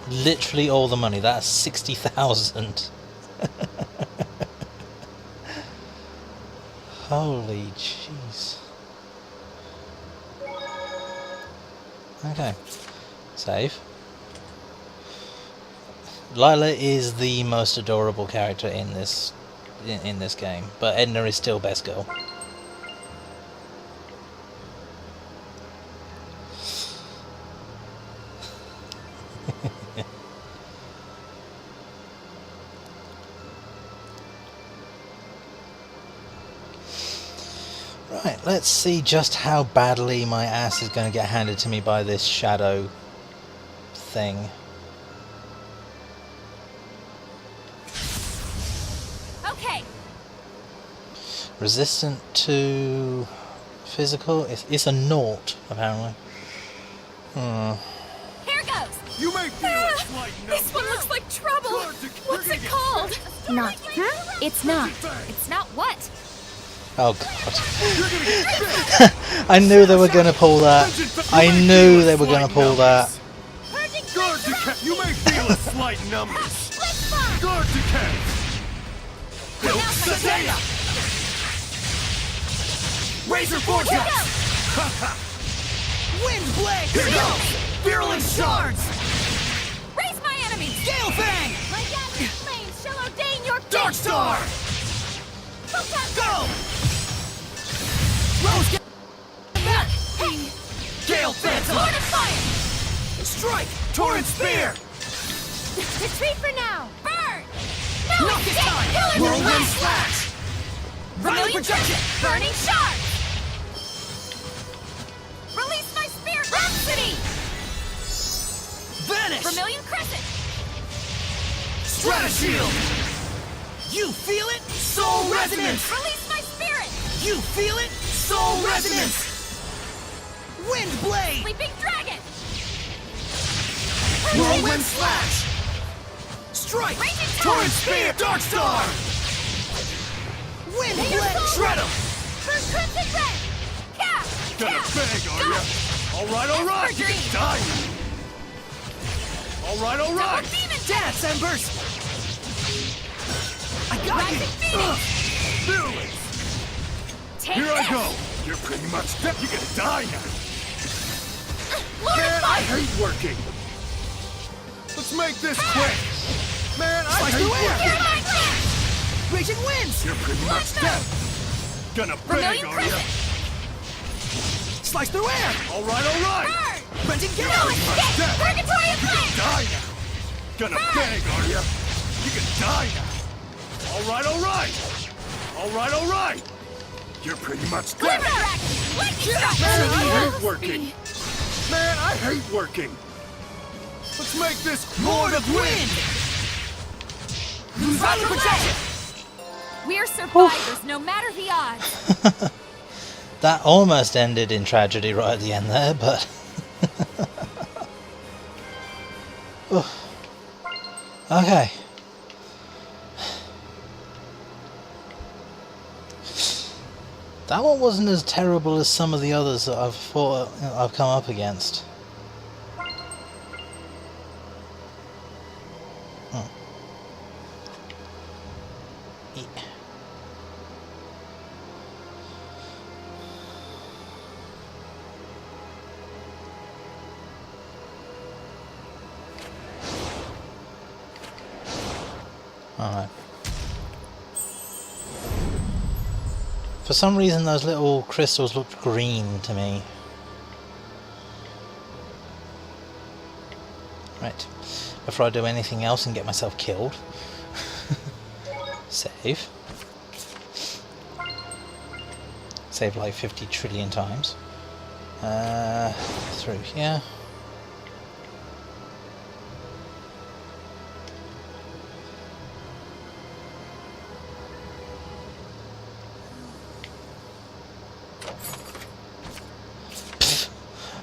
Literally all the money. That's 60,000. Holy jeez. Okay. Save. Lila is the most adorable character in this game, but Edna is still best girl. Right, let's see just how badly my ass is going to get handed to me by this shadow thing. Okay. Resistant to physical? It's a naught, apparently. Here goes. You may feel a slight This one looks like trouble. What's it called? Not. It's not. It's not what? Oh god. I knew they were going to pull that. I knew they were going to pull that. Guard decay. You may feel a slight numbness. Guard decay. Zestiria! Razor vortex! Wind blade! Here goes. Virulent shards! Raise my enemy. Gale fang! My gathering flames shall ordain your Dark fate. star! Go! Rose Gale phantom! Lord of fire. Strike! Torrent spear! Retreat for now. Burn. Knock it time! Whirlwind slash! Violent projection! Burning shard. Release my spear. Rhapsody. Vanish! Vermilion crescent. Stratashield! You feel it? Soul resonance! Release my spirit. You feel it? Soul resonance! Wind blade! Sleeping dragon. Whirlwind slash! Strike! Raging Torrent spear! Dark star! Wind blade! Shred 'em! Burn crimson red. Cap. Gonna beg, are ya? Alright, you can die now. Alright. Demon Dance, Embers! I got you! Do it. Take Here I this. go. You're pretty much dead. You can die now. Lord of Man, I fire. hate working. Let's make this quick. Man, I Slice hate through air. working. My glass. Raging winds! You're pretty much dead. Gonna beg, Vermilion are ya? crescent. Slice through air! Alright. Burn. Renting No gale! escape. dead. Purgatory of You flame. can die now. Gonna beg, are ya? You can die now. Alright. You're pretty much dead. Glimmer dragon. Lightning Man, strike. I hate working. Man, I hate working. Let's make this Lord of Wind! Violent projection! We're survivors, no matter the odds. That almost ended in tragedy right at the end there, but... Okay. That one wasn't as terrible as some of the others that I've come up against. Yeah. Alright. For some reason those little crystals looked green to me. Right. Before I do anything else and get myself killed. Save. Save like 50 trillion times. Through here.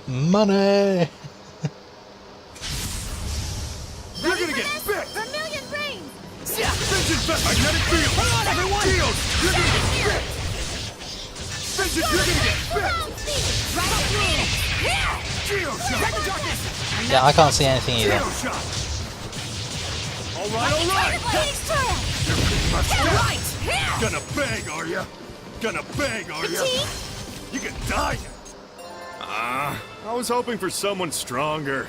Money! You're gonna get bit! Vermilion Rain! Vision Vest! Magnetic field! Hold on, everyone! Geos! You're gonna get bit! Vision, you're gonna get bit! Geo shot! Attack the darkness! Yeah, I can't see anything either. Geo shot! Alright, alright! You're pretty much dead! Right! Gonna beg, are ya? Gonna beg, are ya? You can die! I was hoping for someone stronger.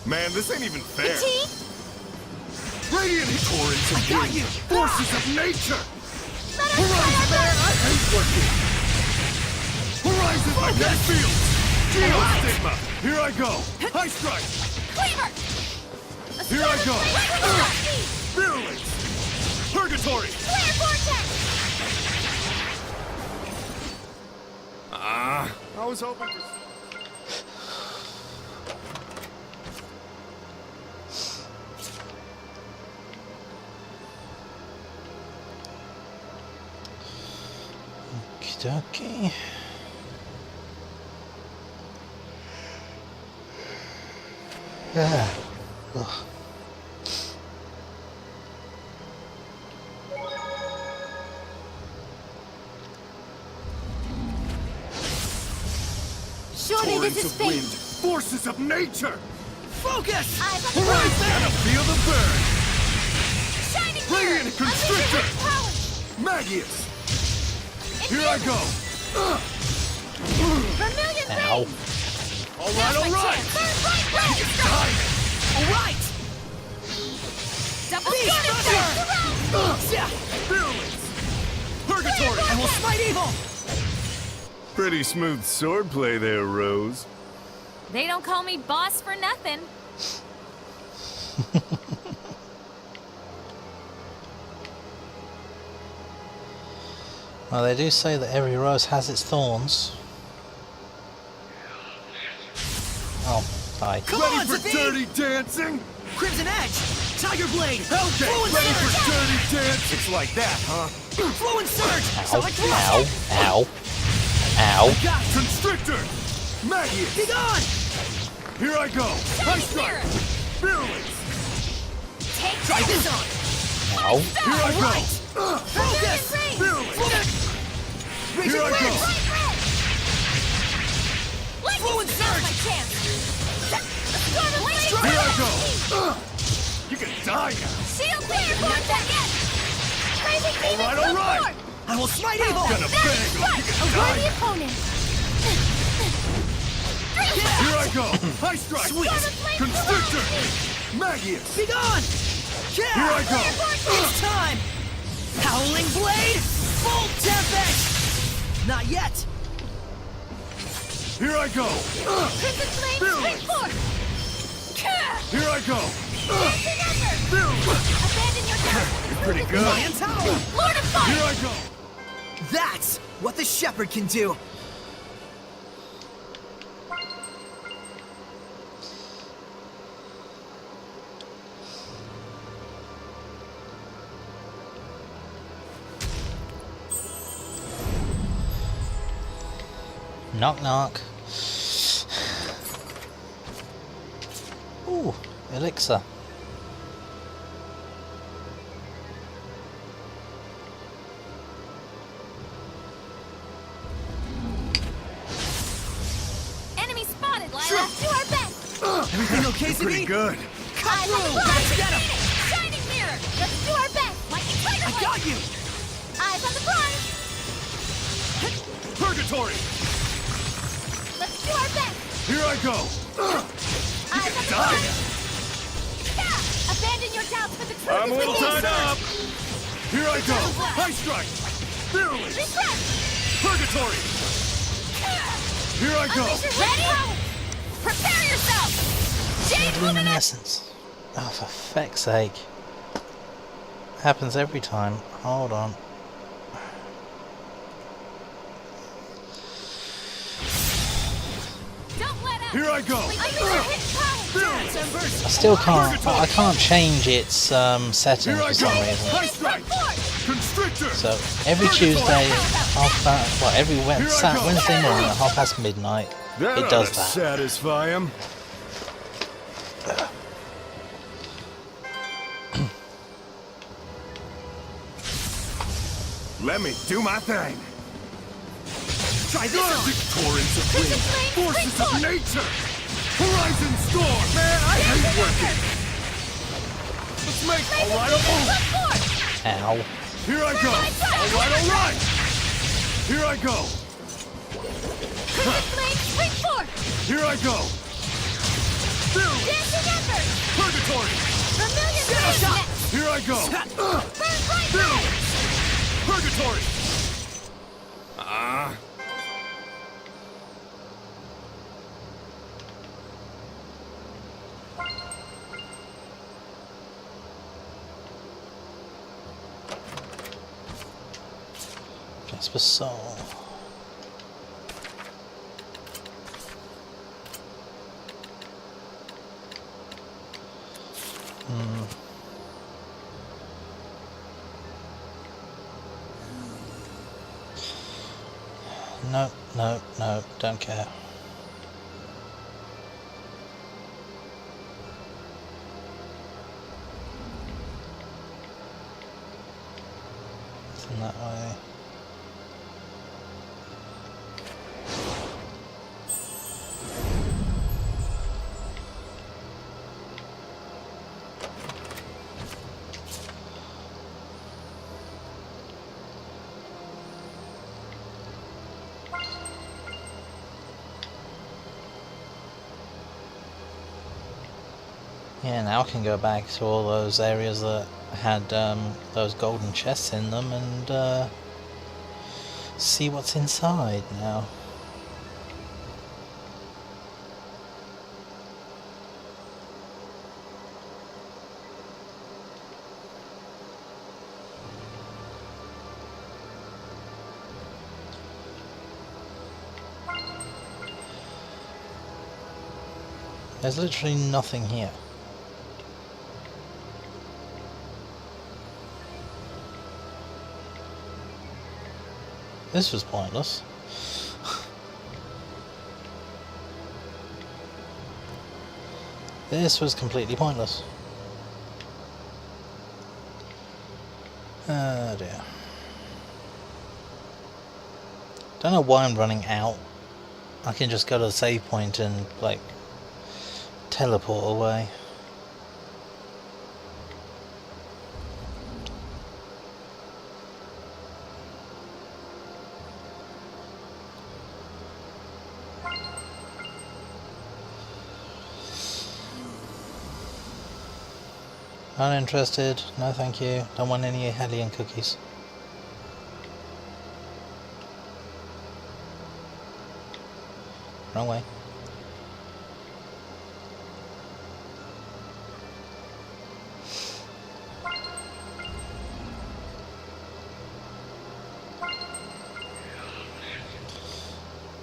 Man, this ain't even fair. Radiant torrents of got you! forces of nature! Horizon there, I hate working! Horizon magnetic fields! Geo stigma! Here I go! High strike! Cleaver! Here I go! Virulence! Purgatory! Flare vortex! I was hoping for... Okay. Yeah. Ugh. Surely this Torrents is of fate. wind! Forces of nature! Focus! Horizon! Gotta feel the burn! Shining Radiant Constrictor! power! Magius! Here I go! Vermilion Ow. Rain! Alright! Burn Die! Alright! Double Yeah. Virulence! Purgatory! I will smite evil! Pretty smooth swordplay there, Rose. They don't call me boss for nothing. Well, they do say that every rose has its thorns. Oh, hi. Come Ready on, for Zestiria! dirty dancing? Crimson Edge! Tiger Blade! Okay, Fluent ready for Surge! dirty dance? It's like that, huh? Fluent Surge! Ow, Sonic Thrust! ow, ow, ow. Got Constrictor! Magius! Be gone! Here I go! High strike! Virulence! Take Try this on! Ow. Here I go! Focus! Virulence! Raging Here I go! Winds! Fluent Surge! my chance. Here I go! You can die now! Shield clear vortex! Crazy demon Alright! I will smite evil! Gonna beg or you can die now! opponent! Here I go! High strike! Sweet! Constrictor! Magius! Be gone! Yeah! Here I go! It's time! Howling Blade! Full Tempest! Not yet! Here I go! Crimson flame, Virulence! springboard! Here I go! Dancing Ember! Virulence! Abandon your task! You're pretty good! Lion Tower! Lord of Fire! Here I go! That's what the Shepherd can do! Knock knock. Ooh, elixir. Enemy spotted, Lila! Do our best! Everything okay, Pretty Sabine? good! Cut through! Let's get him! Shining mirror! Let's do our best! Lightning tiger I got you! Eyes on the prize! Purgatory! Let's do our best! Here I go! Eyes on the Die! prize! Yeah! Abandon your doubts for the truth I'm a is little within. tied up! Here I go! High strike! Virulence! Refresh! Purgatory! Here I go! Ready? Prepare yourself! Jade Luminescence. Oh, for feck's sake. Happens every time. Hold on. Don't let up! Here I go! I still can't. I can't change its settings Here I for go! some reason. High strike! Constrictor! So every Tuesday, every Here I go. Wednesday morning at midnight, That it does oughta that. satisfy him. Let me do my thing. Gigantic torrents of wind, forces of nature, horizon storm. Man, I hate working. Let's make all right. Ow. Here I go. All right. Here I go. Here I go. Purgatory. Here I go. Purgatory. Jasper Soul. No, no, no, don't care. It's in that way. Yeah, now I can go back to all those areas that had those golden chests in them and see what's inside now. There's literally nothing here. This was pointless. This was completely pointless. Oh dear. Don't know why I'm running out. I can just go to the save point and, like, teleport away. Uninterested, no thank you, don't want any Hellion cookies. Wrong way.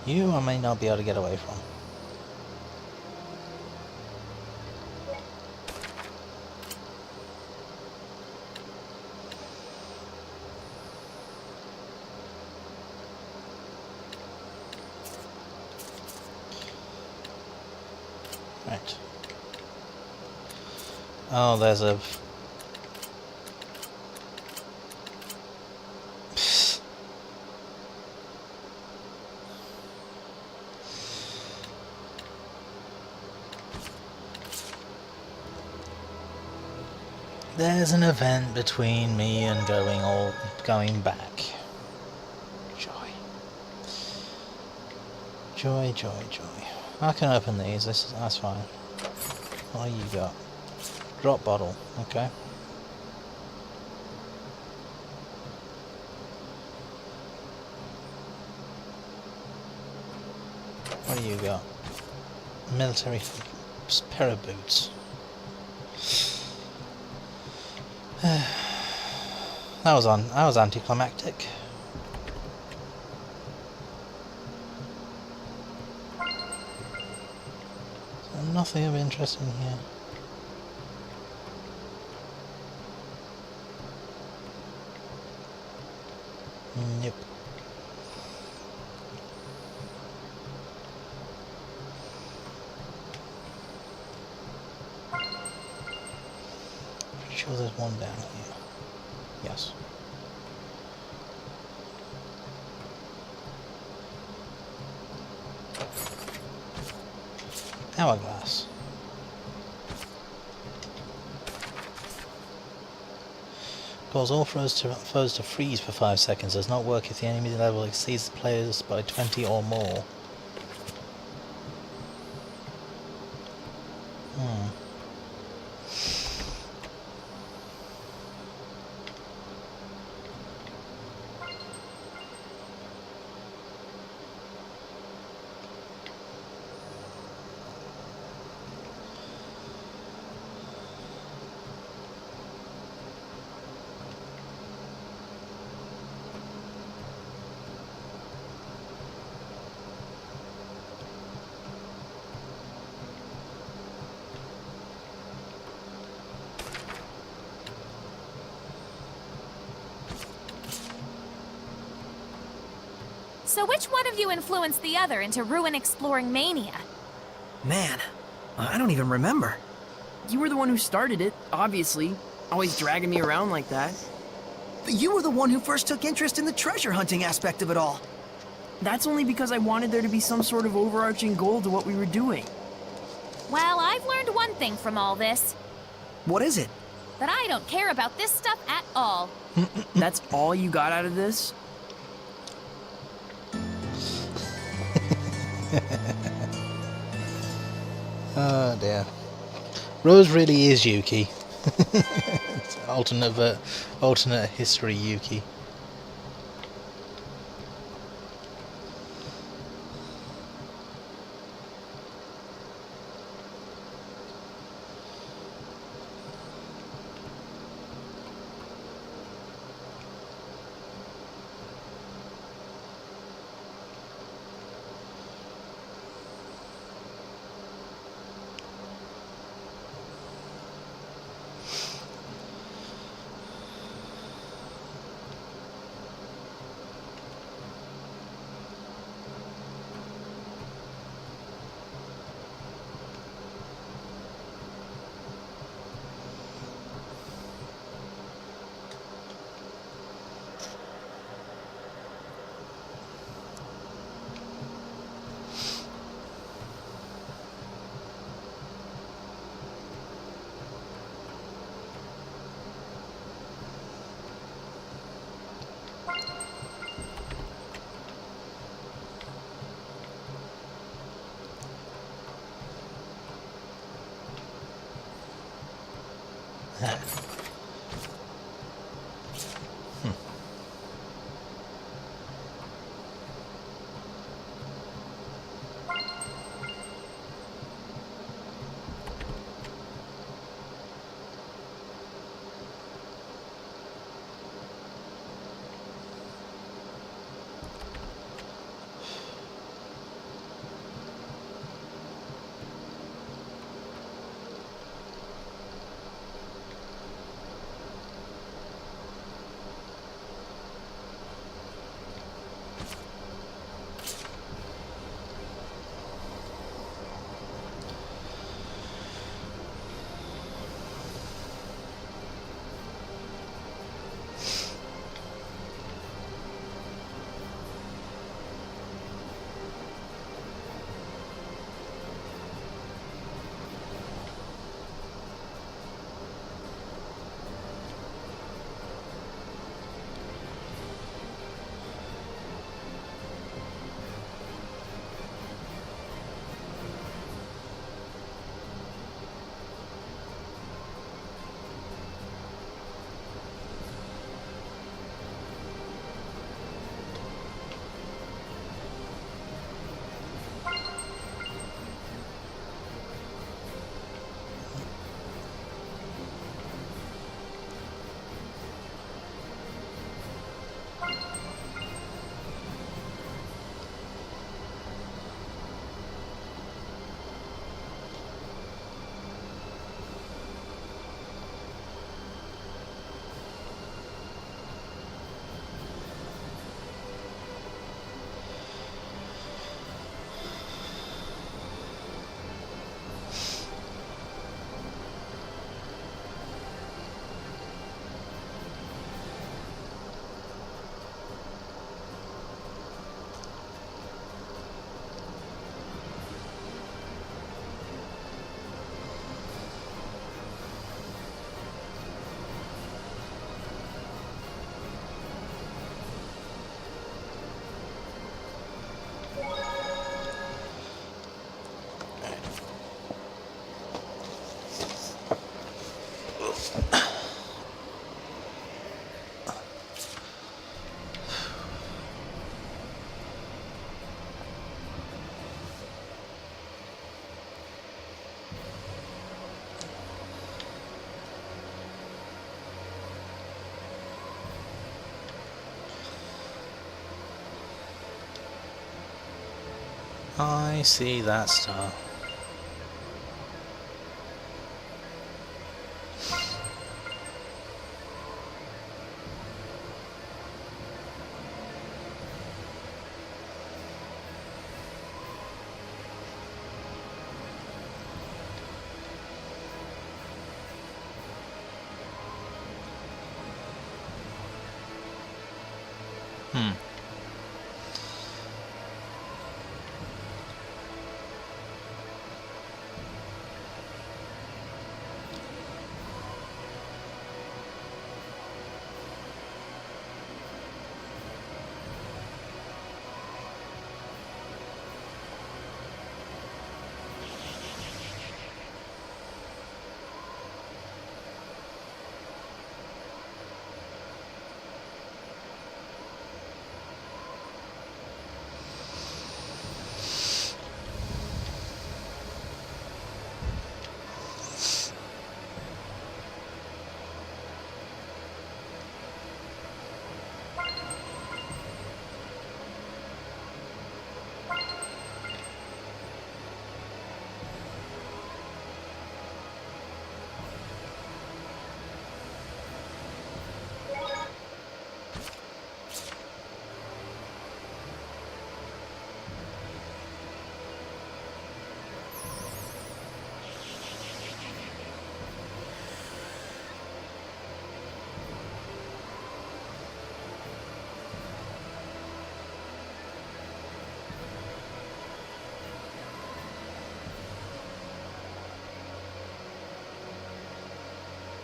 You I may not be able to get away from. Right. Oh, there's a... There's an event between me and going back. Joy. Joy, joy, joy. I can open these, that's fine. What do you got? Drop bottle, okay. What do you got? Military pair of boots. That was anticlimactic. So nothing of interest in here. Nope. Pretty sure there's one down here. Yes. Hourglass. Cause all foes to freeze for 5 seconds. Does not work if the enemy level exceeds the players by 20 or more. So which one of you influenced the other into ruin exploring mania? Man, I don't even remember. You were the one who started it, obviously. Always dragging me around like that. You were the one who first took interest in the treasure hunting aspect of it all. That's only because I wanted there to be some sort of overarching goal to what we were doing. Well, I've learned one thing from all this. What is it? That I don't care about this stuff at all. That's all you got out of this? Oh dear. Rose really is Yuki. It's alternate history Yuki. I see that star.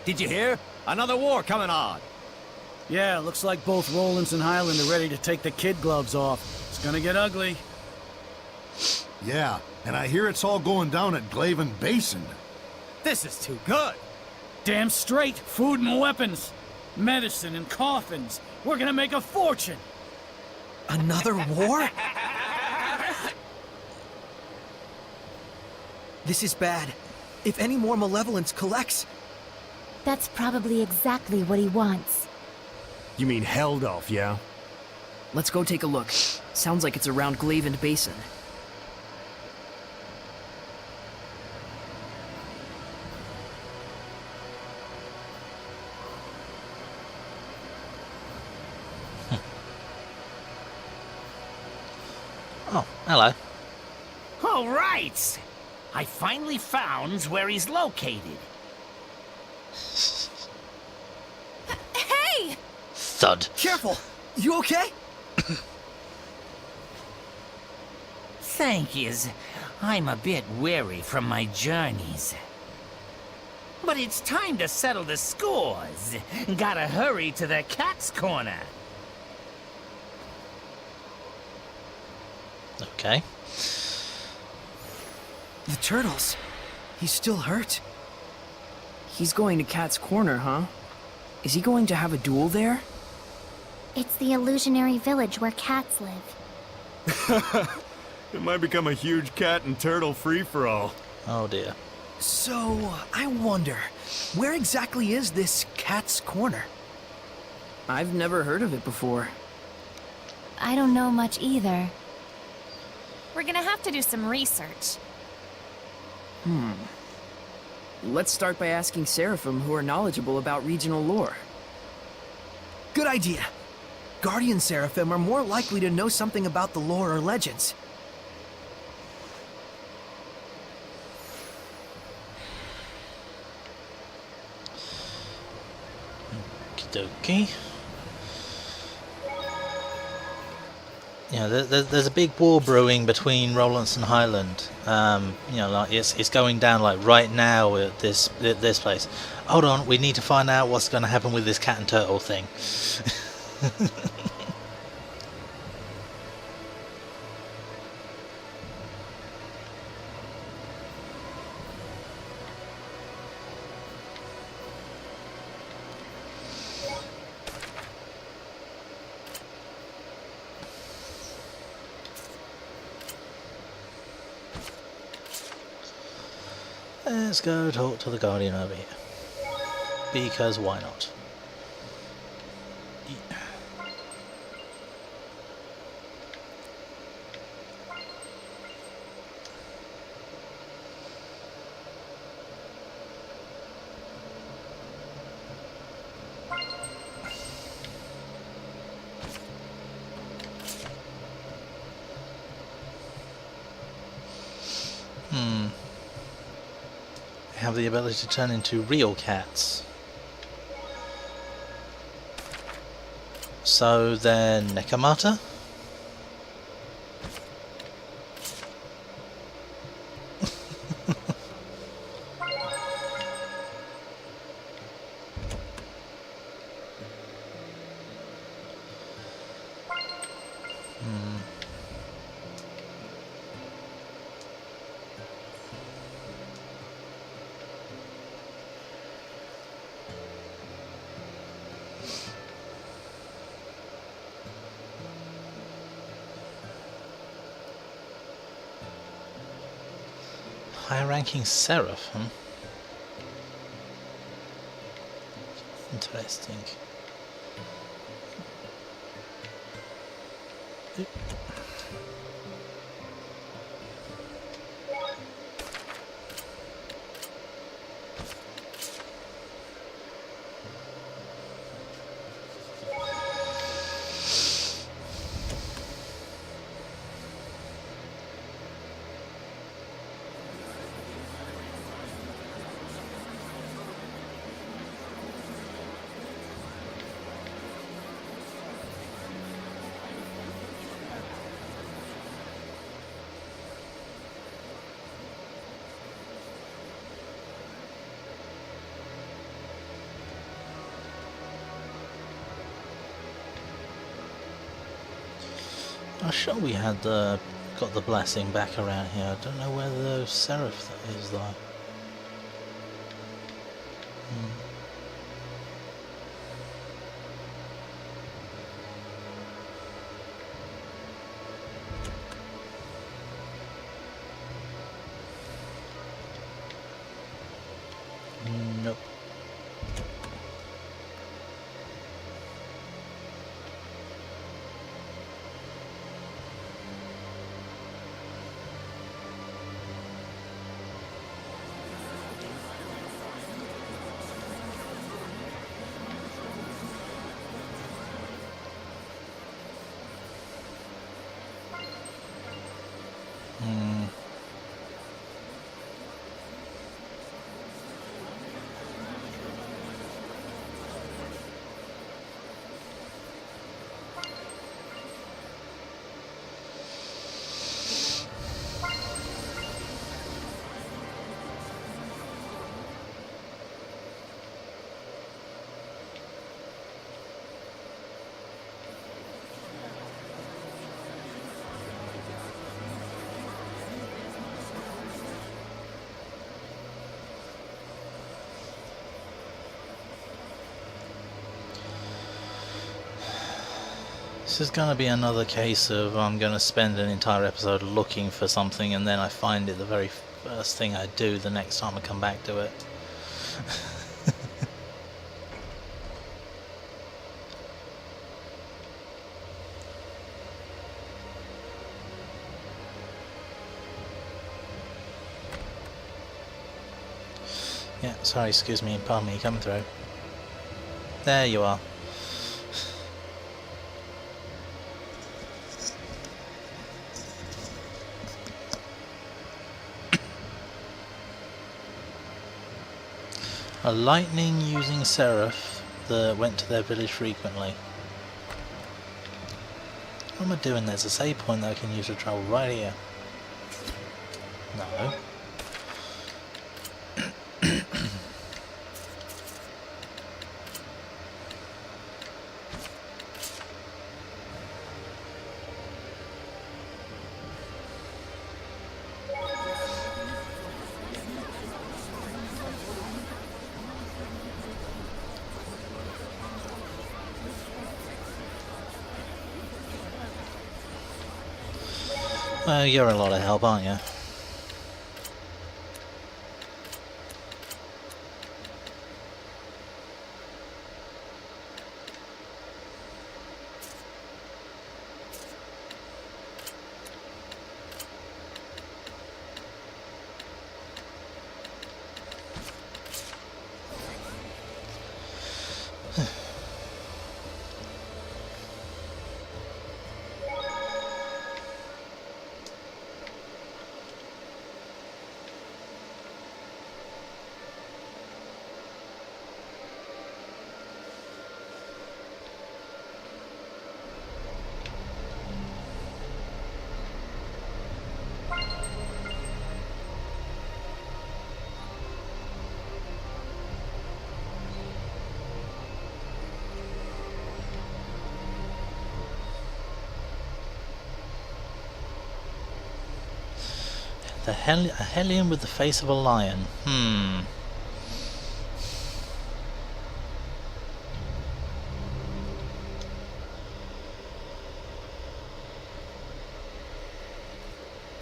Did you hear? Another war coming on. Yeah, looks like both Rollins and Highland are ready to take the kid gloves off. It's gonna get ugly. Yeah, and I hear it's all going down at Glaven Basin. This is too good. Damn straight. Food and weapons. Medicine and coffins. We're gonna make a fortune. Another war? This is bad. If any more malevolence collects... That's probably exactly what he wants. You mean Heldolf, yeah? Let's go take a look. Sounds like it's around Glaven Basin. Oh, hello. All right! I finally found where he's located. Hey! Thud. Careful! You okay? Thank yous. I'm a bit weary from my journeys. But it's time to settle the scores. Gotta hurry to the cat's corner. Okay. The turtles. He's still hurt. He's going to Cat's Corner, huh? Is he going to have a duel there? It's the illusionary village where cats live. It might become a huge cat and turtle free-for-all. Oh dear. So, I wonder, where exactly is this Cat's Corner? I've never heard of it before. I don't know much either. We're gonna have to do some research. Let's start by asking Seraphim who are knowledgeable about regional lore. Good idea. Guardian Seraphim are more likely to know something about the lore or legends. Okie dokie. Yeah, there's a big war brewing between Rollins and Highland. You know, like it's going down like right now at this place. Hold on, we need to find out what's going to happen with this cat and turtle thing. Let's go talk to the Guardian over here. Because why not? have the ability to turn into real cats. So they're Nekomata? High-ranking seraph, huh? Interesting. I'm sure we had got the blessing back around here. I don't know where the seraph that is though. Nope. This is going to be another case of I'm going to spend an entire episode looking for something and then I find it the very first thing I do the next time I come back to it. Yeah, sorry, excuse me, pardon me, coming through. There you are. A lightning using seraph that went to their village frequently. What am I doing? There's a save point that I can use to travel right here. No. Well, you're a lot of help, aren't you? A hellion with the face of a lion.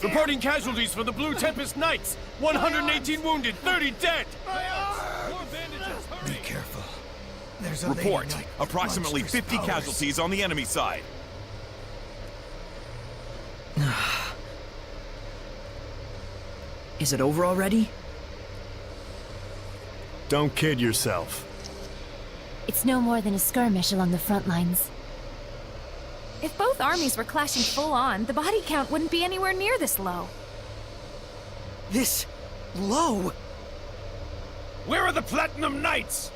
Reporting casualties for the Blue Tempest Knights. 118 wounded, 30 dead. More bandages, hurry. Be careful. There's a Report. lady knight with Approximately monstrous 50 powers. casualties on the enemy side. Is it over already? Don't kid yourself. It's no more than a skirmish along the front lines. If both armies were clashing full on, the body count wouldn't be anywhere near this low. This low? Where are the Platinum Knights?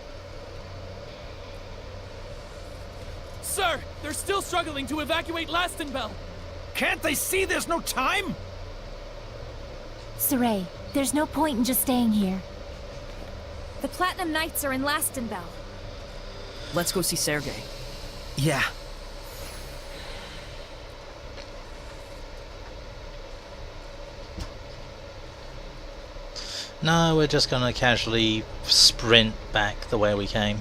Sir, they're still struggling to evacuate Lastenbell. Can't they see there's no time? Saray, there's no point in just staying here. The Platinum Knights are in Lastenbell. Let's go see Sergei. Yeah. No, we're just gonna casually sprint back the way we came.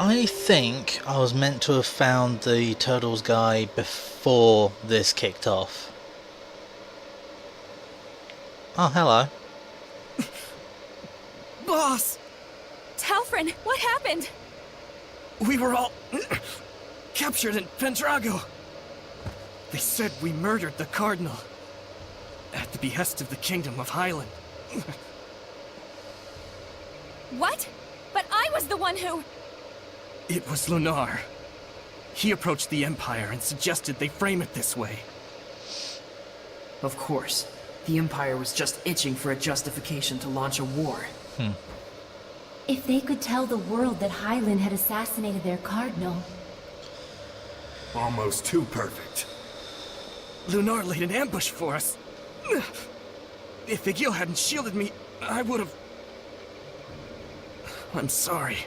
I think I was meant to have found the Turtles guy before this kicked off. Oh, hello. Boss! Talfrin, what happened? We were all captured in Pendrago. They said we murdered the Cardinal at the behest of the Kingdom of Highland. What? But I was the one who... It was Lunar. He approached the Empire and suggested they frame it this way. Of course. The Empire was just itching for a justification to launch a war. If they could tell the world that Highland had assassinated their cardinal... Almost too perfect. Lunar laid an ambush for us. If Igil hadn't shielded me, I would have... I'm sorry.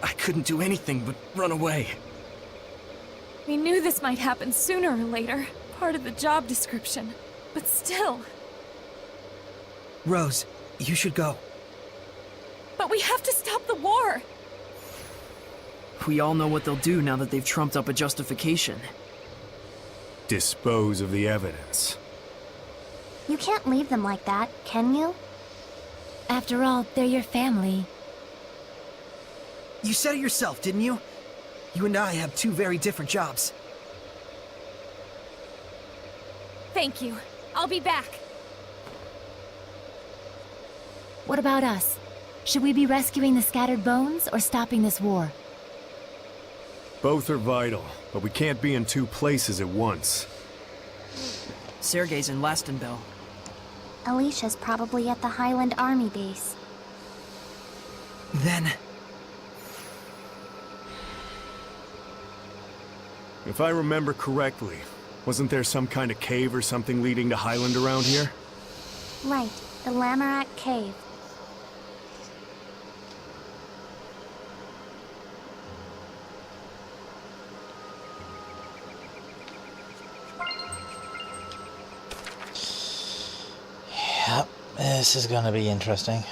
I couldn't do anything but run away. We knew this might happen sooner or later. Part of the job description. But still... Rose, you should go. But we have to stop the war! We all know what they'll do now that they've trumped up a justification. Dispose of the evidence. You can't leave them like that, can you? After all, they're your family. You said it yourself, didn't you? You and I have two very different jobs. Thank you. I'll be back. What about us? Should we be rescuing the scattered bones or stopping this war? Both are vital, but we can't be in two places at once. Sergei's in Lastenbell. Alicia's probably at the Highland Army base. Then... If I remember correctly, wasn't there some kind of cave or something leading to Highland around here? Right, the Lamorak Cave. Yep, this is gonna be interesting.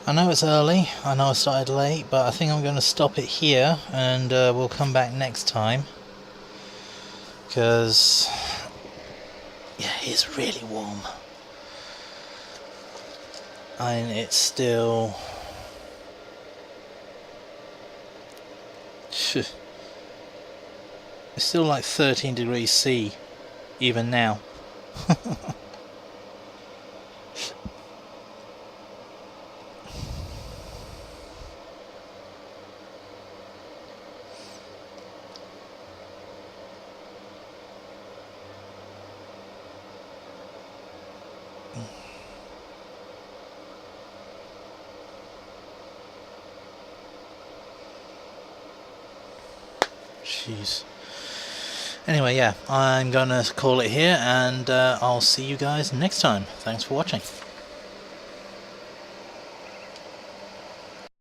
I know it's early, I know I started late, but I think I'm going to stop it here and we'll come back next time. Because, yeah, it's really warm. And it's still... It's still like 13 degrees C, even now. Jeez. Anyway, yeah, I'm gonna call it here, and I'll see you guys next time. Thanks for watching.